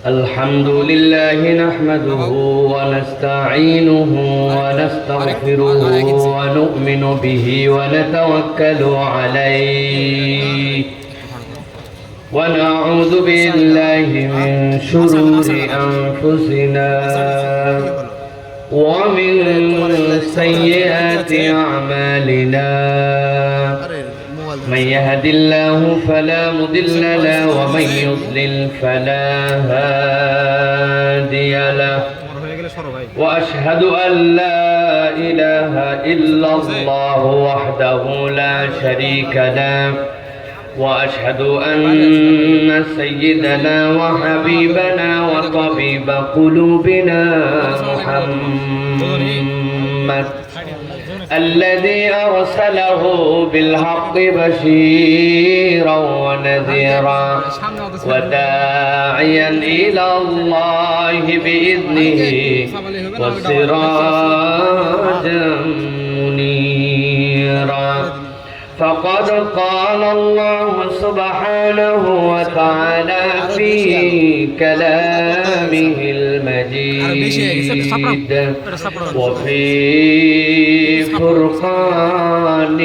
الحمد لله نحمده ونستعينه ونستغفره ونؤمن به ونتوكل عليه ونعوذ بالله من شرور أنفسنا ومن سيئات أعمالنا من يهد الله فلا مضل له ومن يضلل فلا هادي له وأشهد أن لا إله إلا الله وحده لا شريك له وأشهد أن سيدنا وحبيبنا وطبيب قلوبنا محمد الذي أرسله بالحق بشيرا ونذيرا وداعيا إلى الله بإذنه وسراجا منيرا فقد قال الله سبحانه وتعالى في كلامه المجيد وفي فرقان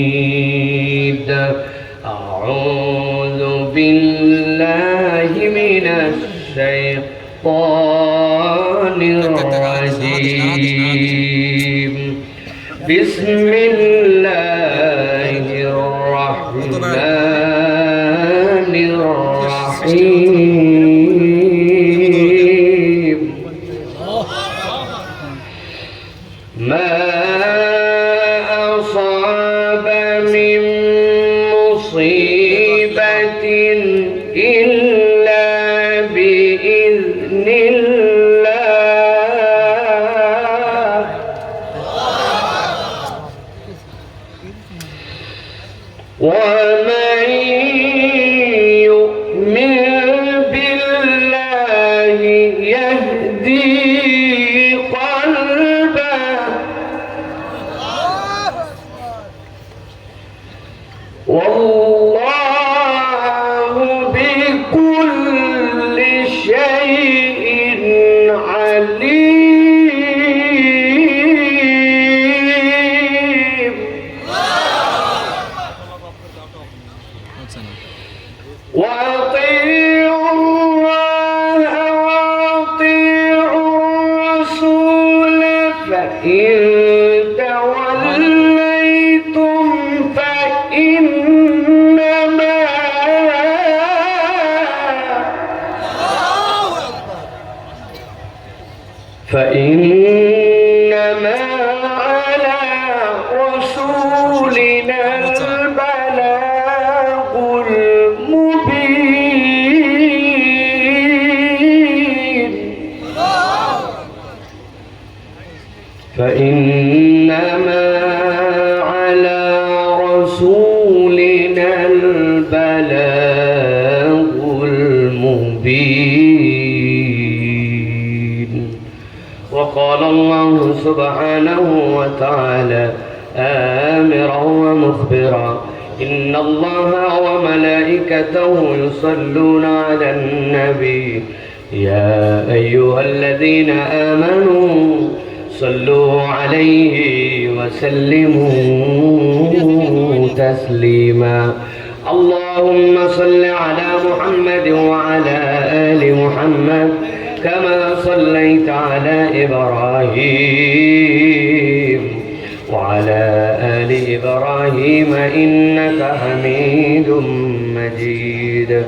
الحميد أعوذ بالله من الشيطان الرجيم بسم الله الرحمن الرحيم ما أصاب من مصيبة إلا بإذن الله ومن يؤمن بالله يهدي قلبه والله بكل شيء عليم وأطيعوا الله وأطيعوا الرسول فإن توليتم فإنما على رسولنا البلاغ المبين فإنما على رسولنا البلاغ المبين وقال الله سبحانه وتعالى آمرا ومخبرا إن الله وملائكته يصلون على النبي يا أيها الذين آمنوا صلوا عليه وسلموا تسليما اللهم صل على محمد وعلى آل محمد كما صليت على إبراهيم وعلى آل إبراهيم إنك حميد مجيد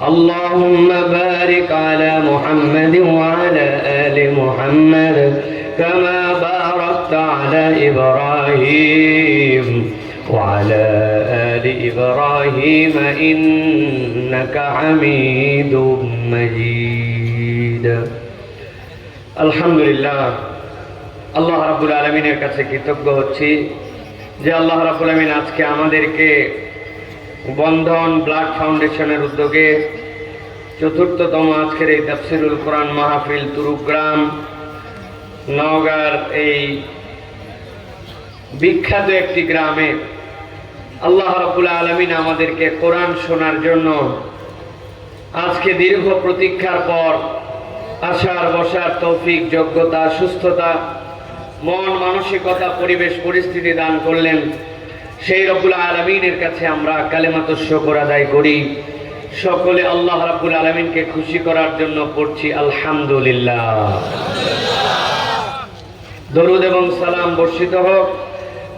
اللهم بارك على محمد وعلى آل محمد كما باركت على إبراهيم وعلى آل إبراهيم إنك حميد مجيد আলহামদুলিল্লাহ আল্লাহ রাব্বুল আলামিনের কাছে কৃতজ্ঞ হচ্ছি যে আল্লাহ রাব্বুল আলামিন আজকে আমাদেরকে বন্ধন ব্লাড ফাউন্ডেশনের উদ্যোগে চতুর্থতম আজকের এই তাফসীরুল কোরআন মাহফিল তুরুগ্রাম নওগাঁর এই বিখ্যাত একটি গ্রামে আল্লাহ রাব্বুল আলামিন আমাদেরকে কোরআন শোনার জন্য আজকে দীর্ঘ প্রতীক্ষার পর আসার বসার তৌফিক, যোগ্যতা, সুস্থতা, মন মানসিকতা, পরিবেশ পরিস্থিতি দান করলেন সেই রব্বুল আলামিনের কাছে আমরা কালেমাতুশ শুকর আদায় করি। সকলে আল্লাহ রাব্বুল আলামিনকে খুশি করার জন্য পড়ছি আলহামদুলিল্লাহ। দরুদ এবং সালাম বর্ষিত হোক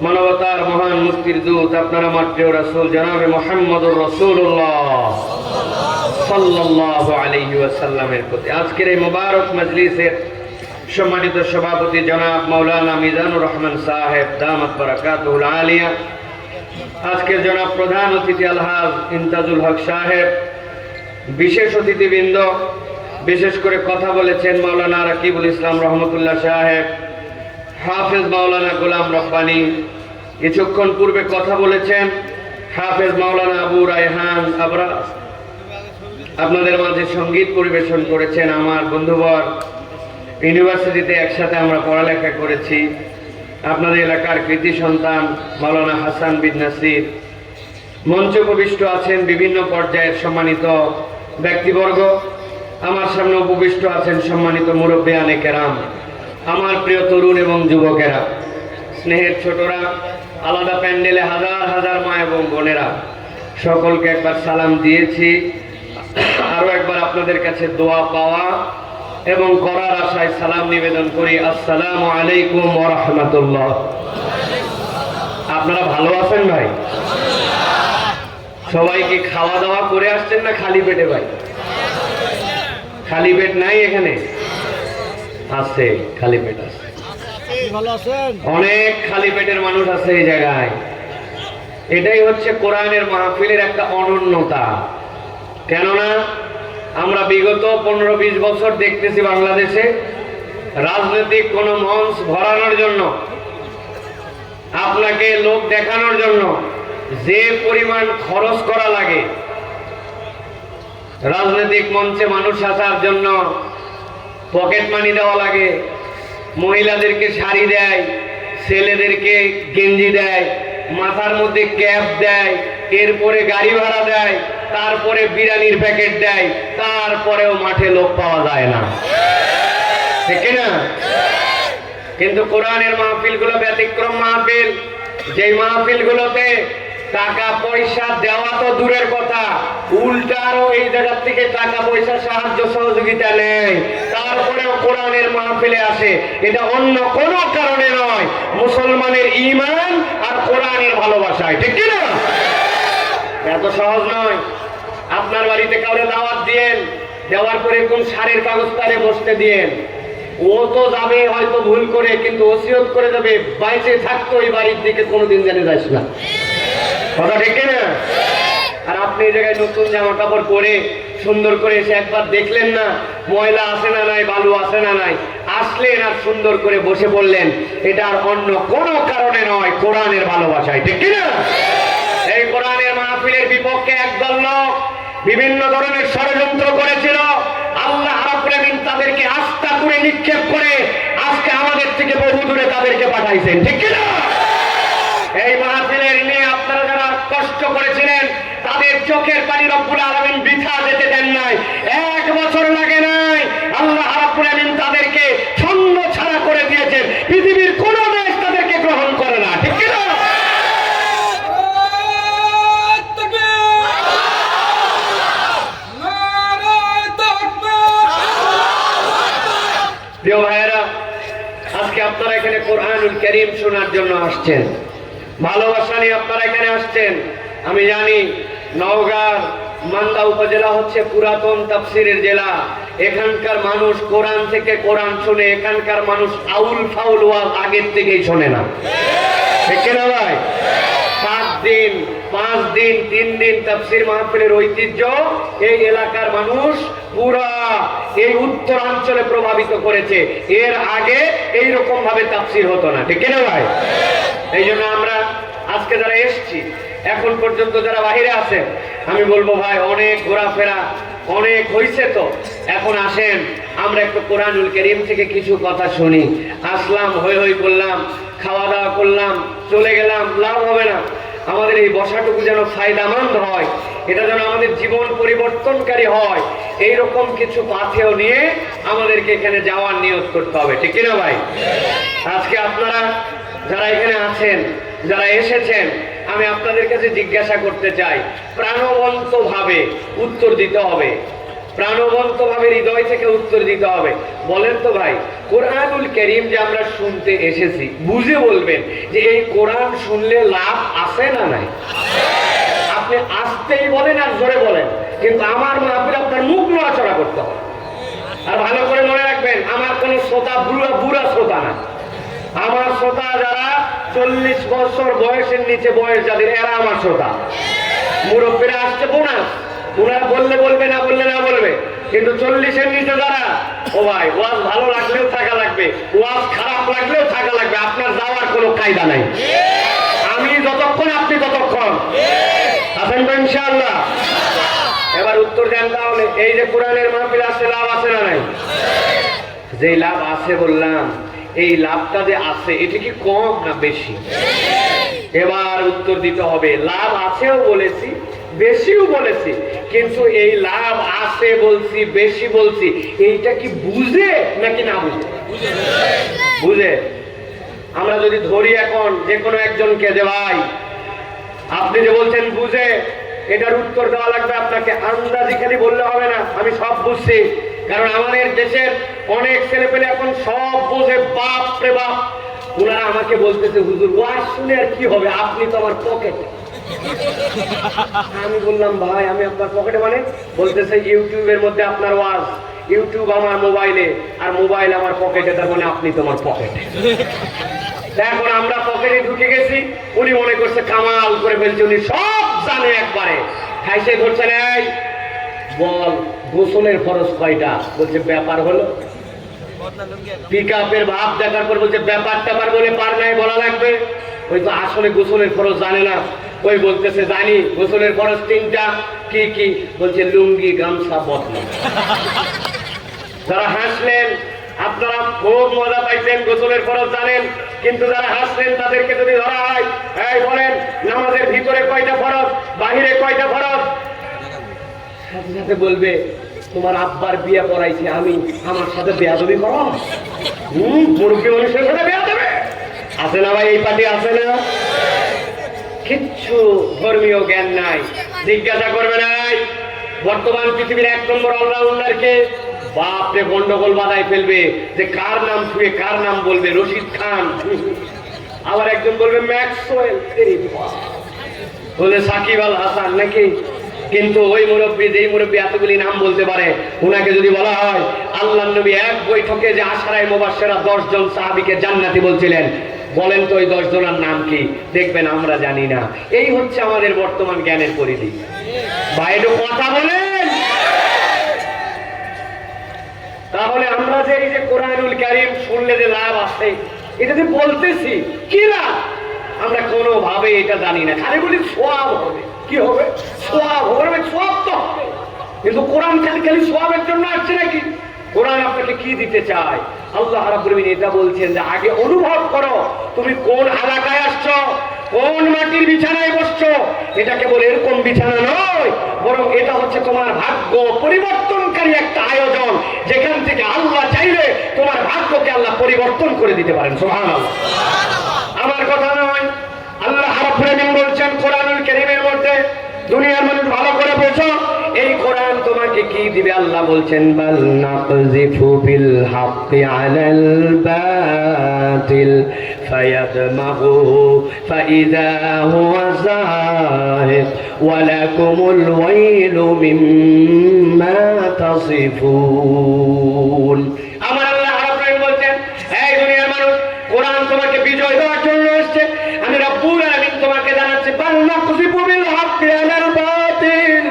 মানবতার মহান মুক্তির দূত আপনার আমার প্রিয় রাসূল জনাবে মুহাম্মদুর রাসূলুল্লাহ সাল্লাল্লাহু আলাইহি ওয়াসাল্লামের প্রতি। আজকের এই মুবারক মজলিসের সম্মানিত সভাপতি জনাব মাওলানা মিজানুর রহমান সাহেব দামাত বারাকাতুহুল আলিয়া, আজকের জনাব প্রধান অতিথি আলহাজ ইমতাজুল হক সাহেব, বিশেষ অতিথিবৃন্দ, বিশেষ করে কথা বলেছেন মাওলানা রাকিবুল ইসলাম রহমতুল্লাহ সাহেব, হাফেজ মাওলানা গোলাম রব্বানী, কিছুক্ষণ পূর্বে কথা বলেছেন হাফেজ মাওলানা আবু রায়হান আবরা, আপনাদের মাঝে সঙ্গীত পরিবেশন করেছেন আমার বন্ধুবর। ইউনিভার্সিটিতে একসাথে আমরা পড়ালেখা করেছি। আপনাদের এলাকার কৃতি সন্তান মাওলানা হাসান বিন নাসির। মঞ্চে উপবিষ্ট আছেন বিভিন্ন পর্যায়ের সম্মানিত ব্যক্তিবর্গ। আমার সামনে উপবিষ্ট আছেন সম্মানিত মুরব্বিয়ানে কেরাম, আমার প্রিয় তরুণ এবং যুবকেরা, স্নেহের ছোটরা, আলাদা প্যান্ডেলে হাজার হাজার মা এবং বোনেরা, সকলকে একবার সালাম দিয়েছি। আরো একবার আপনাদের কাছে দোয়া পাওয়া এবং করার আশায় সালাম নিবেদন করি। আসসালামু আলাইকুম ওয়া রাহমাতুল্লাহ। আপনারা ভালো আছেন ভাই? সবাই কি খাওয়া দাওয়া করে আসছেন না খালি পেটে? ভাই খালি পেট নাই এখানে? আছে, খালি পেট আছে। অনেক খালি পেটের মানুষ আছে এই জায়গায়। এটাই হচ্ছে কোরআনের মাহফিলের একটা অনন্যতা। কেননা আমরা বিগত 15-20 বছর দেখতেছি বাংলাদেশে রাজনৈতিক কোন মঞ্চ ভরানোর জন্য, আপনাকে লোক দেখানোর জন্য যে পরিমাণ খরচ করা লাগে, রাজনৈতিক মঞ্চে মানুষ আসার জন্য পকেট মানি দেওয়া লাগে, মহিলাদেরকে শাড়ি দেয়, ছেলেদেরকে গেঞ্জি দেয়, মাথার মধ্যে ক্যাপ দেয়, এরপরে গাড়ি ভাড়া দেয়, তারপরে বিরিয়ানির প্যাকেট দেয়, তারপরেও মাঠে লোক পাওয়া যায় না, ঠিক না? কিন্তু কোরআনের মাহফিলগুলো ব্যতিক্রম মাহফিল। যে মাহফিলগুলোতে টাকা পয়সা দেওয়া তো দূরের কথা, উল্টা আরো এই জায়গার থেকে টাকা পয়সা সাহায্য সহযোগিতা নেই, তারপরেও কোরআনের মাহফিলে আসে। এটা অন্য কোনো কারণে নয়, মুসলমানের ঈমান আর কোরআনের ভালোবাসায়, ঠিক না? এত সহজ নয়। আপনার বাড়িতে কাউরে দাওয়াত দিয়েন, দেওয়ার পরে কোন সারের কাগজ তারে বসতে দিয়েন, ও তো যাবে হয়তো ভুল করে, কিন্তু ওসিয়ত করে যাবে বাইরে থাকতো ওই বাড়ির দিকে কোনোদিন জেনে যাস না, কথা ঠিক না? আর আপনি এই জায়গায় নতুন জামা কাপড় পরে সুন্দর করে এসে একবার দেখলেন না ময়লা আছে না নাই, বালু আছে না নাই, আসলেন আর সুন্দর করে বসে পড়লেন। এটা আর অন্য কোনো কারণে নয়, কোরআনের ভালোবাসায়, ঠিক না? এই কোরআনের মাহফিলের বিপক্ষে একদল লোক বিভিন্ন ধরনের ষড়যন্ত্র করেছিল। আল্লাহ রাব্বুল আলামিন তাদেরকে আস্থা করে নিক্ষেপ করে আজকে আমাদের থেকে বহু দূরে তাদেরকে পাঠাইছেন, ঠিক না? এই মাহফিলের নিয়ে আপনারা যারা কষ্ট করেছিলেন তাদের চোখের পানি রব্বুল আলামিন বৃথা যেতে দেন নাই। 1 বছর লাগে নাই, আল্লাহ রাব্বুল আলামিন তাদেরকে ছন্ন ছাড়া করে দিয়েছেন। পৃথিবীর কোন দেশ তাদেরকে গ্রহণ করে না, ঠিক না? প্রিয় ভাইয়েরা, আজকে আপনারা এখানে কোরআনুল কারীম শোনার জন্য আসছেন, ভালোবাসা নিয়ে আপনারা এখানে আসছেন। আমি জানি নওগাঁর মান্দা উপজেলা হচ্ছে পুরাতন তাফসিরের জেলা। এখানকার মানুষ কোরআন থেকে কোরআন শুনে, এখানকার মানুষ আউল ফাউল ওয়াজ আগের থেকেই শোনে না, ঠিক না ভাই? 7 দিন 5 দিন 3 দিন তাফসির মাহফিলের ঐতিহ্য এই এলাকার মানুষ পুরা এই উত্তরাঞ্চলে প্রভাবিত করেছে। এর আগে এইরকম ভাবে তাফসির হতো না, ঠিক না ভাই? এই জন্য আমরা আজকে যারা এসছি, এখন পর্যন্ত যারা বাহিরে আছে, আমি বলবো ভাই অনেক ঘোরাফেরা অনেক হয়েছে, তো এখন আসেন আমরা একটু কোরআনুল কারীম থেকে কিছু কথা শুনি। আসলাম, হই হই করলাম, খাওয়া দাওয়া করলাম, চলে গেলাম, লাভ হবে না। আমাদের এই বসাটুকু যেন ফায়দামন্দ হয়, এটা যেন আমাদের জীবন পরিবর্তনকারী হয়, এইরকম কিছু পাথেয় নিয়ে আমাদেরকে এখানে যাওয়ার নিয়ত করতে হবে, ঠিক কিনা ভাই? আজকে আপনারা যারা এখানে আছেন, যারা এসেছেন, আমি আপনাদের কাছে জিজ্ঞাসা করতে চাই, প্রাণবন্ত ভাবে উত্তর দিতে হবে, প্রাণবন্ত ভাবে হৃদয় থেকে উত্তর দিতে হবে। বলেন তো ভাই, কোরআনুল কারীম যে আমরা শুনতে এসেছি, বুঝে বলবেন যে এই কোরআন শুনলে লাভ আছে না নাই? আপনি আস্তেই বলেন আর জোরে বলেন, কিন্তু আমার মাহফিল আপনার মুখ নড়াচড়া করতে হবে। আর ভালো করে মনে রাখবেন, আমার কোনো শ্রোতা বুড়া শ্রোতা না। আমার শ্রোতা যারা 40 বছর বয়সের নিচে বয়স যাদের, এরা আমার শ্রোতা। মুরব্বীরা আসছে বোনাস, ওনারা বললে বলবে, না বললে না বলবে, কিন্তু 40-এর নিচে যারা, ও ভাই ওয়াজ ভালো লাগলেও থাকা লাগবে, ওয়াজ খারাপ লাগলেও থাকা লাগবে, আপনার যাওয়ার কোনো কায়দা নাই। আমি যতক্ষণ, আপনি ততক্ষণ আছেন তো ইনশাআল্লাহ? এবার উত্তর দেন তাহলে, এই যে কোরআনের মাহফিল আছে, লাভ আছে না নাই? যে লাভ আছে বললাম, এই লাভটা যে আছে, এটা কি কম না বেশি? এবার উত্তর দিতে হবে, লাভ আছেও বলেছি, বেশিও বলেছি, কিন্তু এই লাভ আছে বলছি, বেশি বলছি, এইটা কি বুঝে নাকি না বুঝে? বুঝে। আমরা যদি ধরি এখন যে কোনো একজনকে, যে ভাই আপনি যে বলছেন বুঝে, এটার উত্তর দেওয়া লাগবে আপনাকে, আন্দাজি খালি বললে হবে না আমি সব বুঝছি। কারণ আমাদের দেশের অনেক ছেলে পেলে এখন সব বুঝে, বাপ রে বাপ। ওনারা আমাকে বলতেছে, হুজুর ওয়াজ শুনে আর কি হবে, আপনি তো আমার পকেটে। আমি বললাম, ভাই আমি আপনার পকেটে মানে? বলতেছে ইউটিউবের মধ্যে আপনার ওয়াজ, ইউটিউব আমার মোবাইলে, আর মোবাইল আমার পকেটে, তার মানে আপনি তোমার পকেটে। এখন আমরা পকেটে ঢুকে গেছি, উনি মনে করছে কামাল করে ফেলছে, উনি সব জানে একবারে। খাইছে ধরছেন, এই বল গোসলের ফরজ কয়টা? বলছে ব্যাপার হলো। পিক আপের ভাব দেখার পর বলছে ব্যাপার ট্যাপার বলে পার নাই বলা লাগবে। ওই তো আসলে গোসলের ফরজ জানে না। ওই বলতেছে জানি, গোসলের ফরজ 3টা। কি কি? বলছে লুঙ্গি, গামছা, বদনা। যারা হাসলেন আপনারা খুব মজা পাইছেন, গোসলের ফরজ জানেন, কিন্তু যারা হাসলেন তাদেরকে যদি ধরা হয়, এই বলেন নামাজের ভিতরে কয়টা ফরজ, বাহিরে কয়টা ফরজ? সাথে সাথে বলবে তোমার আব্বার বিয়ে পড়াইছি আমি, আমার সাথে বেয়াদবি করো। মুরব্বী মানুষের সাথে বেয়াদবি আছে না ভাই? এই পার্টি আছে না? কিচ্ছু ধর্মীয় জ্ঞান নাই, জিজ্ঞাসা করবে নাই। বর্তমান পৃথিবীর 1 নম্বর অলরাউন্ডারকে বাপরে গন্ডগোল বাধায় ফেলবে, যে কার নাম ছুঁয়ে কার নাম বলবে, রশিদ খান, আবার একজন বলবে ম্যাক্সওয়েল, বলে সাকিব আল হাসান নাকি। কিন্তু ওই মুরব্বী, যেই মুরব্বী এতগুলি নাম বলতে পারে, ওনাকে যদি বলা হয় আল্লাহর নবী এক বৈঠকে যে আশারায়ে মুবাশশিরা 10 জন সাহাবীকে জান্নাতি বলছিলেন, বলেন তো ওই 10 জনের নাম কি? দেখবেন আমরা জানি না। এই হচ্ছে আমাদের বর্তমান জ্ঞানের পরিধি। বাইরে কথা বলেন। তাহলে আমরা যে এই যে কোরআনুল কারীম শুনলে যে লাভ আছে, এটা যে বলতেছি কি লাভ, আমরা কোনোভাবে এটা জানি না। খালি বলি সওয়াব হবে। কি হবে? সওয়াব হবে, সওয়াব তো হবে। কিন্তু কোরআন খালি খালি সওয়াবের জন্য আসছে নাকি? কোরআন আপনাকে কি দিতে চায়? আল্লাহ রাব্বুল আলামিন এটা বলছেন যে আগে অনুভব করো তুমি কোন এলাকায় আসছো, কোন মাটির বিছানায় বসছো। এটা কেবল এরকম বিছানা নয়, বরং এটা হচ্ছে তোমার ভাগ্য পরিবর্তনকারী একটা আয়োজন, যেখান থেকে আল্লাহ চাইলে তোমার ভাগ্যকে আল্লাহ পরিবর্তন করে দিতে পারেন। সুবহানাল্লাহ। আমার কথা নয়, আল্লাহ রাব্বুল আলামিন বলছেন কোরআনুল কারীমের মধ্যে, দুনিয়ার মানুষ ভালো করে বোঝো, এই কোরআন তোমাকে কি দিবে? আল্লাহ বলছেন বাল নাকযিফু বিল হাক্কি আলাল বাতিল ফায়াদমাগুহু ফাইযা হুয়া যাহিক ওয়া লাকুমুল ওয়াইলু মিম্মা তাসিফুন। আমার আল্লাহ রাব্বুল আলামিন বলছেন, এই দুনিয়ার মানুষ, কোরআন তোমাকে বিজয় দেওয়ার জন্য এসেছে। আমি রাব্বুল আলামিন তোমাকে জানাচ্ছি বাল নাকযিফু বিল হাক্কি আলাল বাতিল।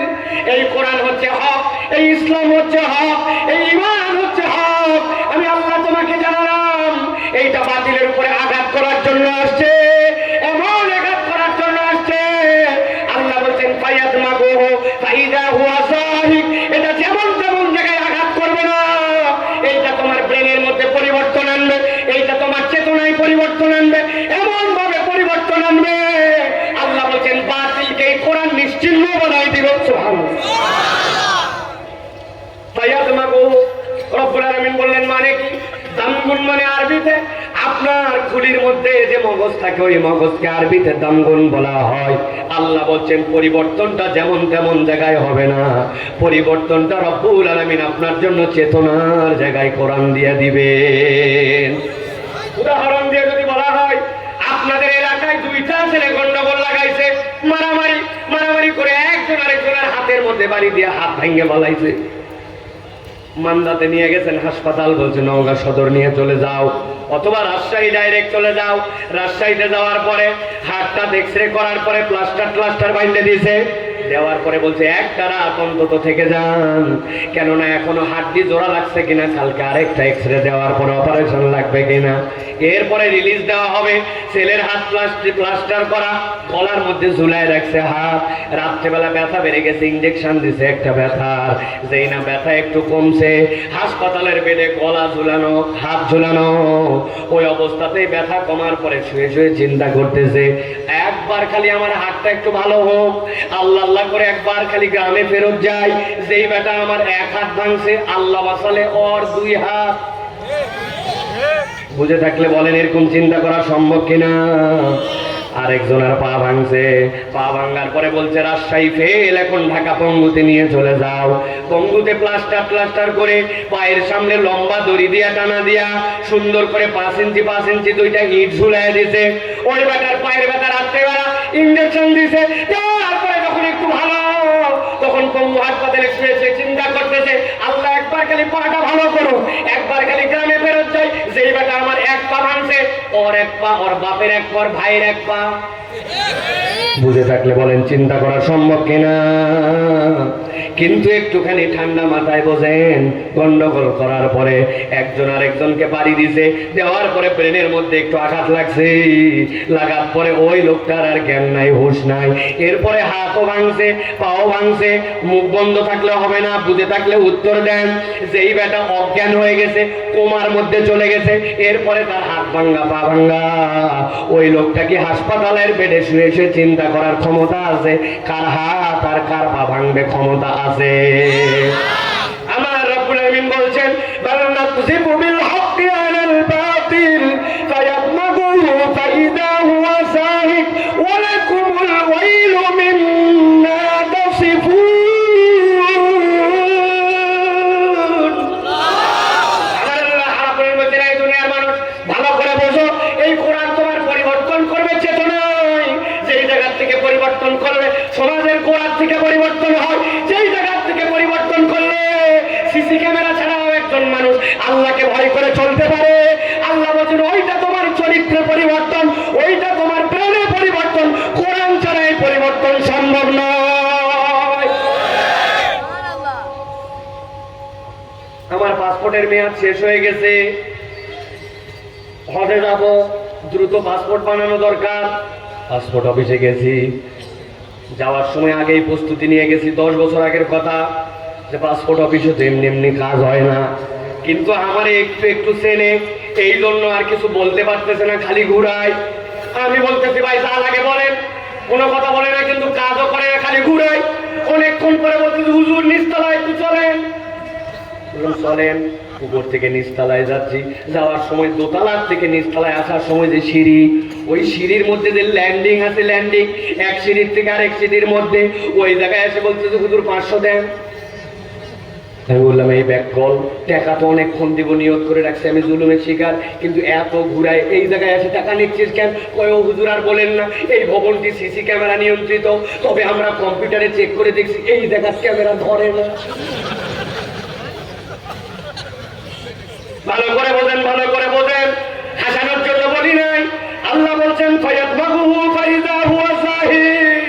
এই কোরআন হচ্ছে হক, এই ইসলাম হচ্ছে হক, এই ঈমান হচ্ছে হক। আমি আল্লাহ তোমাকে জানালাম এইটা বাতিলের উপরে আঘাত করার জন্য আসছে, এমন আঘাত করার জন্য আসছে। আল্লাহ বলছেন ফায়াদমাগুহু ফাইযা হুয়া যাহিক। এটা যেমন তেমন জায়গায় আঘাত করবে না, এইটা তোমার ব্রেনের মধ্যে পরিবর্তন আনবে, এইটা তোমার চেতনায় পরিবর্তন আনবে, এমন ভাবে পরিবর্তন আনবে। আল্লাহ বলছেন বাতিলকে কোরআন নিশ্চিহ্ন বানাই দিবে। ফায়াদমাগুহু, রব্বুল আলামিন বললেন মানে কি? দামগুন মানে আরবিতে আপনার খুলির মধ্যে যে মগজ থাকে ওই মগজকে আরবিতে দামগুন বলা হয়। আল্লাহ বলছেন পরিবর্তনটা যেমন তেমন জায়গায় হবে না, পরিবর্তনটা রব্বুল আলামিন আপনার জন্য চেতনার জায়গায় কোরআন দিয়ে দিবেন। উদাহরণ দিয়ে যদি বলা হয়, আপনাদের এলাকায় দুইটা ছেলে গন্ডগোল লাগাইছে, মারামারি মারামারি করে একজন আরেকজনের হাতের মধ্যে বাড়ি দিয়ে হাত ভেঙে বলাইছে। মান্দাতে নিয়ে গেছেন হাসপাতাল, বলছে নওগাঁ সদর নিয়ে চলে যাও, অথবা রাজশাহী ডাইরেক্ট চলে যাও। রাজশাহীতে যাওয়ার পরে হাতটা এক্সরে করার পরে প্লাস্টার বাইন্ধে দিয়েছে, দেওয়ার পরে বলছে একটা রাত অন্তত থেকে যান, কেননা এখনো হাড্ডি জোড়া লাগছে কিনা, কালকে আরেকটা এক্সরে দেওয়ার পরে অপারেশন লাগবে কিনা, এরপরে রিলিজ দেওয়া হবে। ছেলের হাত প্লাস্টার করা, গলার মধ্যে ঝুলায় রাখছে হাত। রাত্রেবেলা ব্যথা বেড়ে গেছে, ইঞ্জেকশন দিছে একটা ব্যথার, যেই না ব্যথা একটু কমছে, হাসপাতালের বেডে গলা ঝুলানো, হাত ঝুলানো। ওই অবস্থাতেই ব্যথা কমার পরে শুয়ে শুয়ে চিন্তা করতেছে, একবার খালি আমার হাতটা একটু ভালো হোক, আল্লাহ আল্লাহ করে একবার খালি গ্রামে ফেরত যাই। যেই বেটা আমার এক হাত ভাঙছে, আল্লাহ বাঁচালে ওর দুই হাত। বুঝে থাকলে বলেন এরকম চিন্তা করা সম্ভব কিনা? আরেকজনের পা ভাঙছে, পা ভাঙার পরে বলছে রাজশাহী ফেল, এখন ঢাকা পঙ্গুতে নিয়ে চলে যাও। পঙ্গুতে প্লাস্টার করে পায়ের সামনে লম্বা দড়ি দিয়া টানা দিয়া সুন্দর করে 5 ইঞ্চি দুইটা ইট ঝুলাই দিছে। ওই বেটার পায়ের ব্যথা রাত্রেবেলা ইঞ্জেকশন দিছে, তারপরে যখন একটু ভালো, তখন পঙ্গু হাসপাতালে শুয়েছে, চিন্তা করতেছে আল্লাহ একবার খালি পাটা ভালো করো, একবার খালি গ্রামে ফেরত যাই। যেই বেটা আমার এক পা ভাঙছে, ওর এক পা, ওর বাপের এক পা, ওর ভাইয়ের এক পা। বুঝে থাকলে বলেন চিন্তা করা সম্ভব কিনা? কিন্তু একটুখানি ঠান্ডা মাথায় বোঝেন, গন্ডগোল করার পরে একজন আরেকজনকে বাড়ি দিছে, দেওয়ার পরে ব্রেনের মধ্যে একটু আঘাত লাগছে, লাগার পরে ওই লোকটার আর জ্ঞান নাই, হুঁশ নাই। এরপরে হাতও ভাঙছে, পাও ভাঙছে। মুখ বন্ধ থাকলে হবে না, বুঝে থাকলে উত্তর দেন। যেই বেটা অজ্ঞান হয়ে গেছে, কোমার মধ্যে চলে গেছে, এরপরে তার হাত ভাঙ্গা, পা ভাঙ্গা, ওই লোকটা কি হাসপাতালের বেডে শুয়ে শুয়ে চিন্তা করার ক্ষমতা আছে কার হাত আর কার পা ভাঙবে? ক্ষমতা আছে। আমার রব্বুল আলামিন বলছেন বালানা তুসিবু বিল হাক্কি আলাল বাতিল ফায়াদমাগুহু ফাইদা হুয়া সাহিক ওয়া লাকুমুল ওয়াইলু মিম্মা তাসিফুন। আল্লাহ রাব্বুল বলছেন এই দুনিয়ার মানুষ ভালো করে বোঝো, এই কোরআন তোমার পরিবর্তন করবে চেতনায়। যেই জায়গা থেকে পরিবর্তন করবে, সমাজের কোরআন থেকে পরিবর্তন হয়। যেই জায়গা থেকে পরিবর্তন করলে সিসি ক্যামেরা ছাড়াও একজন মানুষ আল্লাহকে ভয় করে চলতে পারে। আল্লাহ বলছেন ওইটা তোমার চরিত্রের পরিবর্তন, ওইটা তোমার প্রাণের পরিবর্তন। কোরআন ছাড়া এই পরিবর্তন সম্ভব নয়। আমার পাসপোর্টের মেয়াদ শেষ হয়ে গেছে, হজে যাব, দ্রুত পাসপোর্ট বানানো দরকার। পাসপোর্ট অফিসে গেছি, যাওয়ার সময় আগেই প্রস্তুতি নিয়ে গেছি, 10 বছর আগের কথা, যে পাসপোর্ট অফিসে তো এমনি এমনি কাজ হয় না। কিন্তু আমার একটু একটু চেনে, এই জন্য আর কিছু বলতে পারতেছে না, খালি ঘুরায়। আমি বলতেছি ভাই যা লাগে বলেন, কোনো কথা বলে না, কিন্তু কাজও করে না, খালি ঘুরায়। অনেকক্ষণ পরে বলতেছি হুজুর নিচতলায় একটু চলেন। চলেন, উপর থেকে নিচতলায় যাচ্ছি। যাওয়ার সময় দোতলার থেকে নিচতলায় আসার সময় যে সিঁড়ি, ওই সিঁড়ির মধ্যে যে ল্যান্ডিং আছে, ল্যান্ডিং এক সিঁড়ির থেকে আরেক সিঁড়ির মধ্যে, ওই জায়গায় এসে বলছে যে হুজুর 500 দেন। আমি বললাম এই ব্যাগ কল, টাকা তো অনেকক্ষণ দিব নিয়ত করে রাখছি, আমি জুলুমের শিকার, কিন্তু এত ঘুরায়, এই জায়গায় এসে টাকা নিচ্ছিস কেন? কয় ও হুজুর আর বলেন না, এই ভবনটি সিসি ক্যামেরা নিয়ন্ত্রিত, তবে আমরা কম্পিউটারে চেক করে দেখছি এই জায়গার ক্যামেরা ধরে না। ভালো করে বোঝেন, ভালো করে বোঝেন, হাসানোর জন্য বলি নাই। আল্লাহ বলছেন ফায়াদমাগুহু ফাইদা হুয়া সাহিক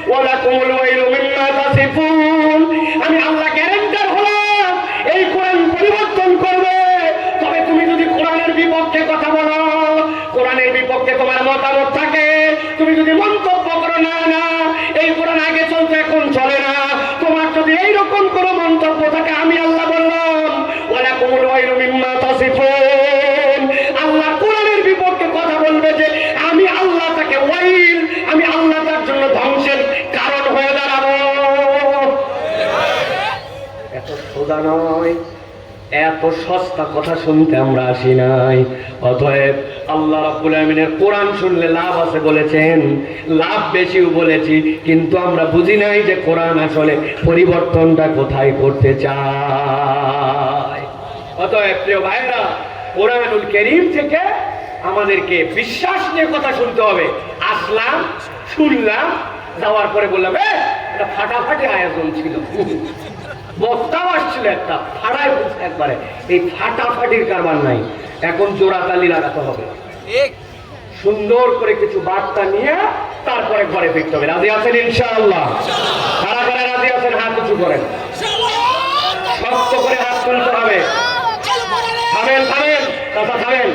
ওয়া লাকুমুল ওয়াইলু মিম্মা তাসিফুন। আমি আল্লাহ গ্যারান্টার হলাম এই কোরআন পরিবর্তন করবে। তবে তুমি যদি কোরআনের বিপক্ষে কথা বলো, কোরআনের বিপক্ষে তোমার মতামত থাকে, তুমি যদি মন্তব্য করো না না এই কোরআন আগে চলতে এখন চলে না, তোমার যদি এইরকম কোনো মন্তব্য থাকে, আমি আল্লাহ বললাম ওয়া লাকুমুল ওয়াইলু মিম্মা তাসিফুন। আল্লাহ কোরআনের বিপক্ষে কথা বলবে যে আমি আল্লাহ তাকে ওয়াইল, আমি আল্লাহ তার জন্য ধ্বংসের কারণ হয়ে দাঁড়াবো। এত সোজা নয়। নয়, এত সস্তা কথা শুনতে আমরা আসি নাই। অতএব আল্লাহ রাব্বুল আলামিনের কোরআন শুনলে লাভ আছে বলেছেন, লাভ বেশিও বলেছি, কিন্তু আমরা বুঝি নাই যে কোরআন আসলে পরিবর্তনটা কোথায় করতে চায়। অতএব প্রিয় ভাইরা, কোরআনুল কারীম থেকে আমাদেরকে বিশ্বাস নিয়ে কথা শুনতে হবে। আসলাম, শুনলাম, যাওয়ার পরে বললাম এটা ফাটাফাটি আয়োজন ছিল, বক্তাও আসছিল একটা ফাড়ায় বলছে একবারে, এই ফাটাফাটির কারবার নাই। এখন জোড়া তালি লাগাতে হবে, সুন্দর করে কিছু বার্তা নিয়ে তারপরে ঘরে ফিরতে হবে। রাজি আছেন ইনশাআল্লাহ? কারা কারা রাজি আছেন হাত উঁচু করেন, শক্ত করে হাত তুলতে হবে। থামেন থামেন কথা থামেন।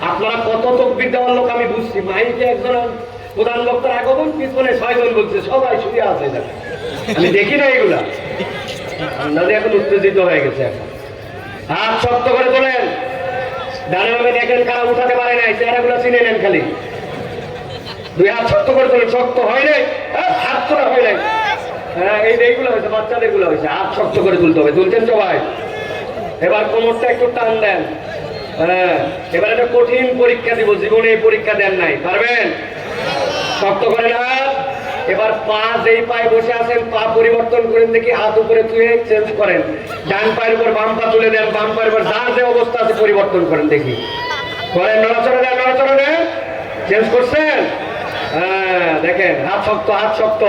আপনারা কত তকবীর দেওয়ার লোক আমি বুঝছি, মাইকে একজন প্রধান বক্তার আগমন, পিছনে 6 জন বলছে, সবাই শুয়ে আছে। আমি দেখি না এগুলা, আন্দাজে এখন উত্তেজিত হয়ে গেছে। এখন হাত শক্ত করে তোলেন। ডানে বামে দেখেন কারা উঠাতে পারে নাই, চেহারাগুলো চিনে নেন খালি। 2 হাত শক্ত করে তোলেন। শক্ত হয় নাই, হাত তোলা হয় নাই। হ্যাঁ, এইগুলো হয়েছে, বাচ্চাদের গুলো হয়েছে। হাত শক্ত করে তুলতে হবে। তুলছেন সবাই? এবার কোমরটা একটু টান দেন। হ্যাঁ, এবার একটা কঠিন পরীক্ষা দিব, জীবনে এই পরীক্ষা দেন নাই, পারবেন? শক্ত করেন হাত। এবার পা, যেই পায়ে বসে আছেন পা পরিবর্তন করেন, দেখি হাত উপরে তুলে চেঞ্জ করেন। ডান পায়ের উপর বাম পা তুলে দেন, বাম পায়ের উপর যার যে অবস্থা আছে পরিবর্তন করেন, দেখি করেন। নড়াচড়া দেন, নড়াচড়া দেন। চেঞ্জ করছেন? হ্যাঁ, দেখেন হাত শক্ত, হাত শক্ত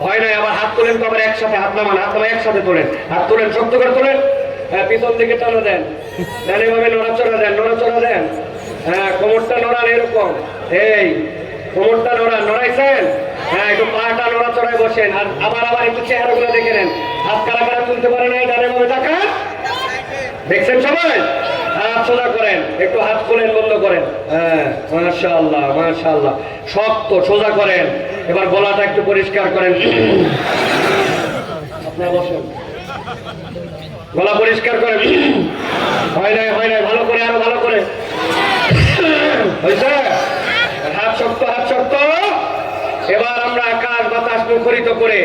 হয় নাই। আবার হাত তোলেন তো, আবার একসাথে হাত নামান, হাত নামান একসাথে তোলেন। হাত তোলেন, শক্ত করে তোলেন। হ্যাঁ, পিছন দিকে টানা দেন, ডানে বামে নড়াচড়া দেন, নড়াচড়া দেন। হ্যাঁ, কোমরটা নড়ান এরকম, এই কোমরটা নড়ান। নড়াইছেন? হ্যাঁ, একটু পাটা নড়াচড়ায় বসেন। আর আবার একটু চেহারাগুলো দেখে নেন। হাত কারা কারা তুলতে পারে নাই, ডানে বামে তাকান। দেখছেন সবাই? হাত সোজা করেন, একটু হাত খোলেন, বন্ধ করেন। হ্যাঁ, মাশাআল্লাহ মাশাআল্লাহ। শক্ত সোজা করেন। এবার গলাটা একটু পরিষ্কার করেন। আপনারা বসেন, গলা পরিষ্কার করেন। হয় নাই, হয় নাই, ভালো করে, আরো ভালো করে। হয়েছে? হাত শক্ত, হাত শক্ত। এবার আমরা আকাশ বাতাস মুখরিত করে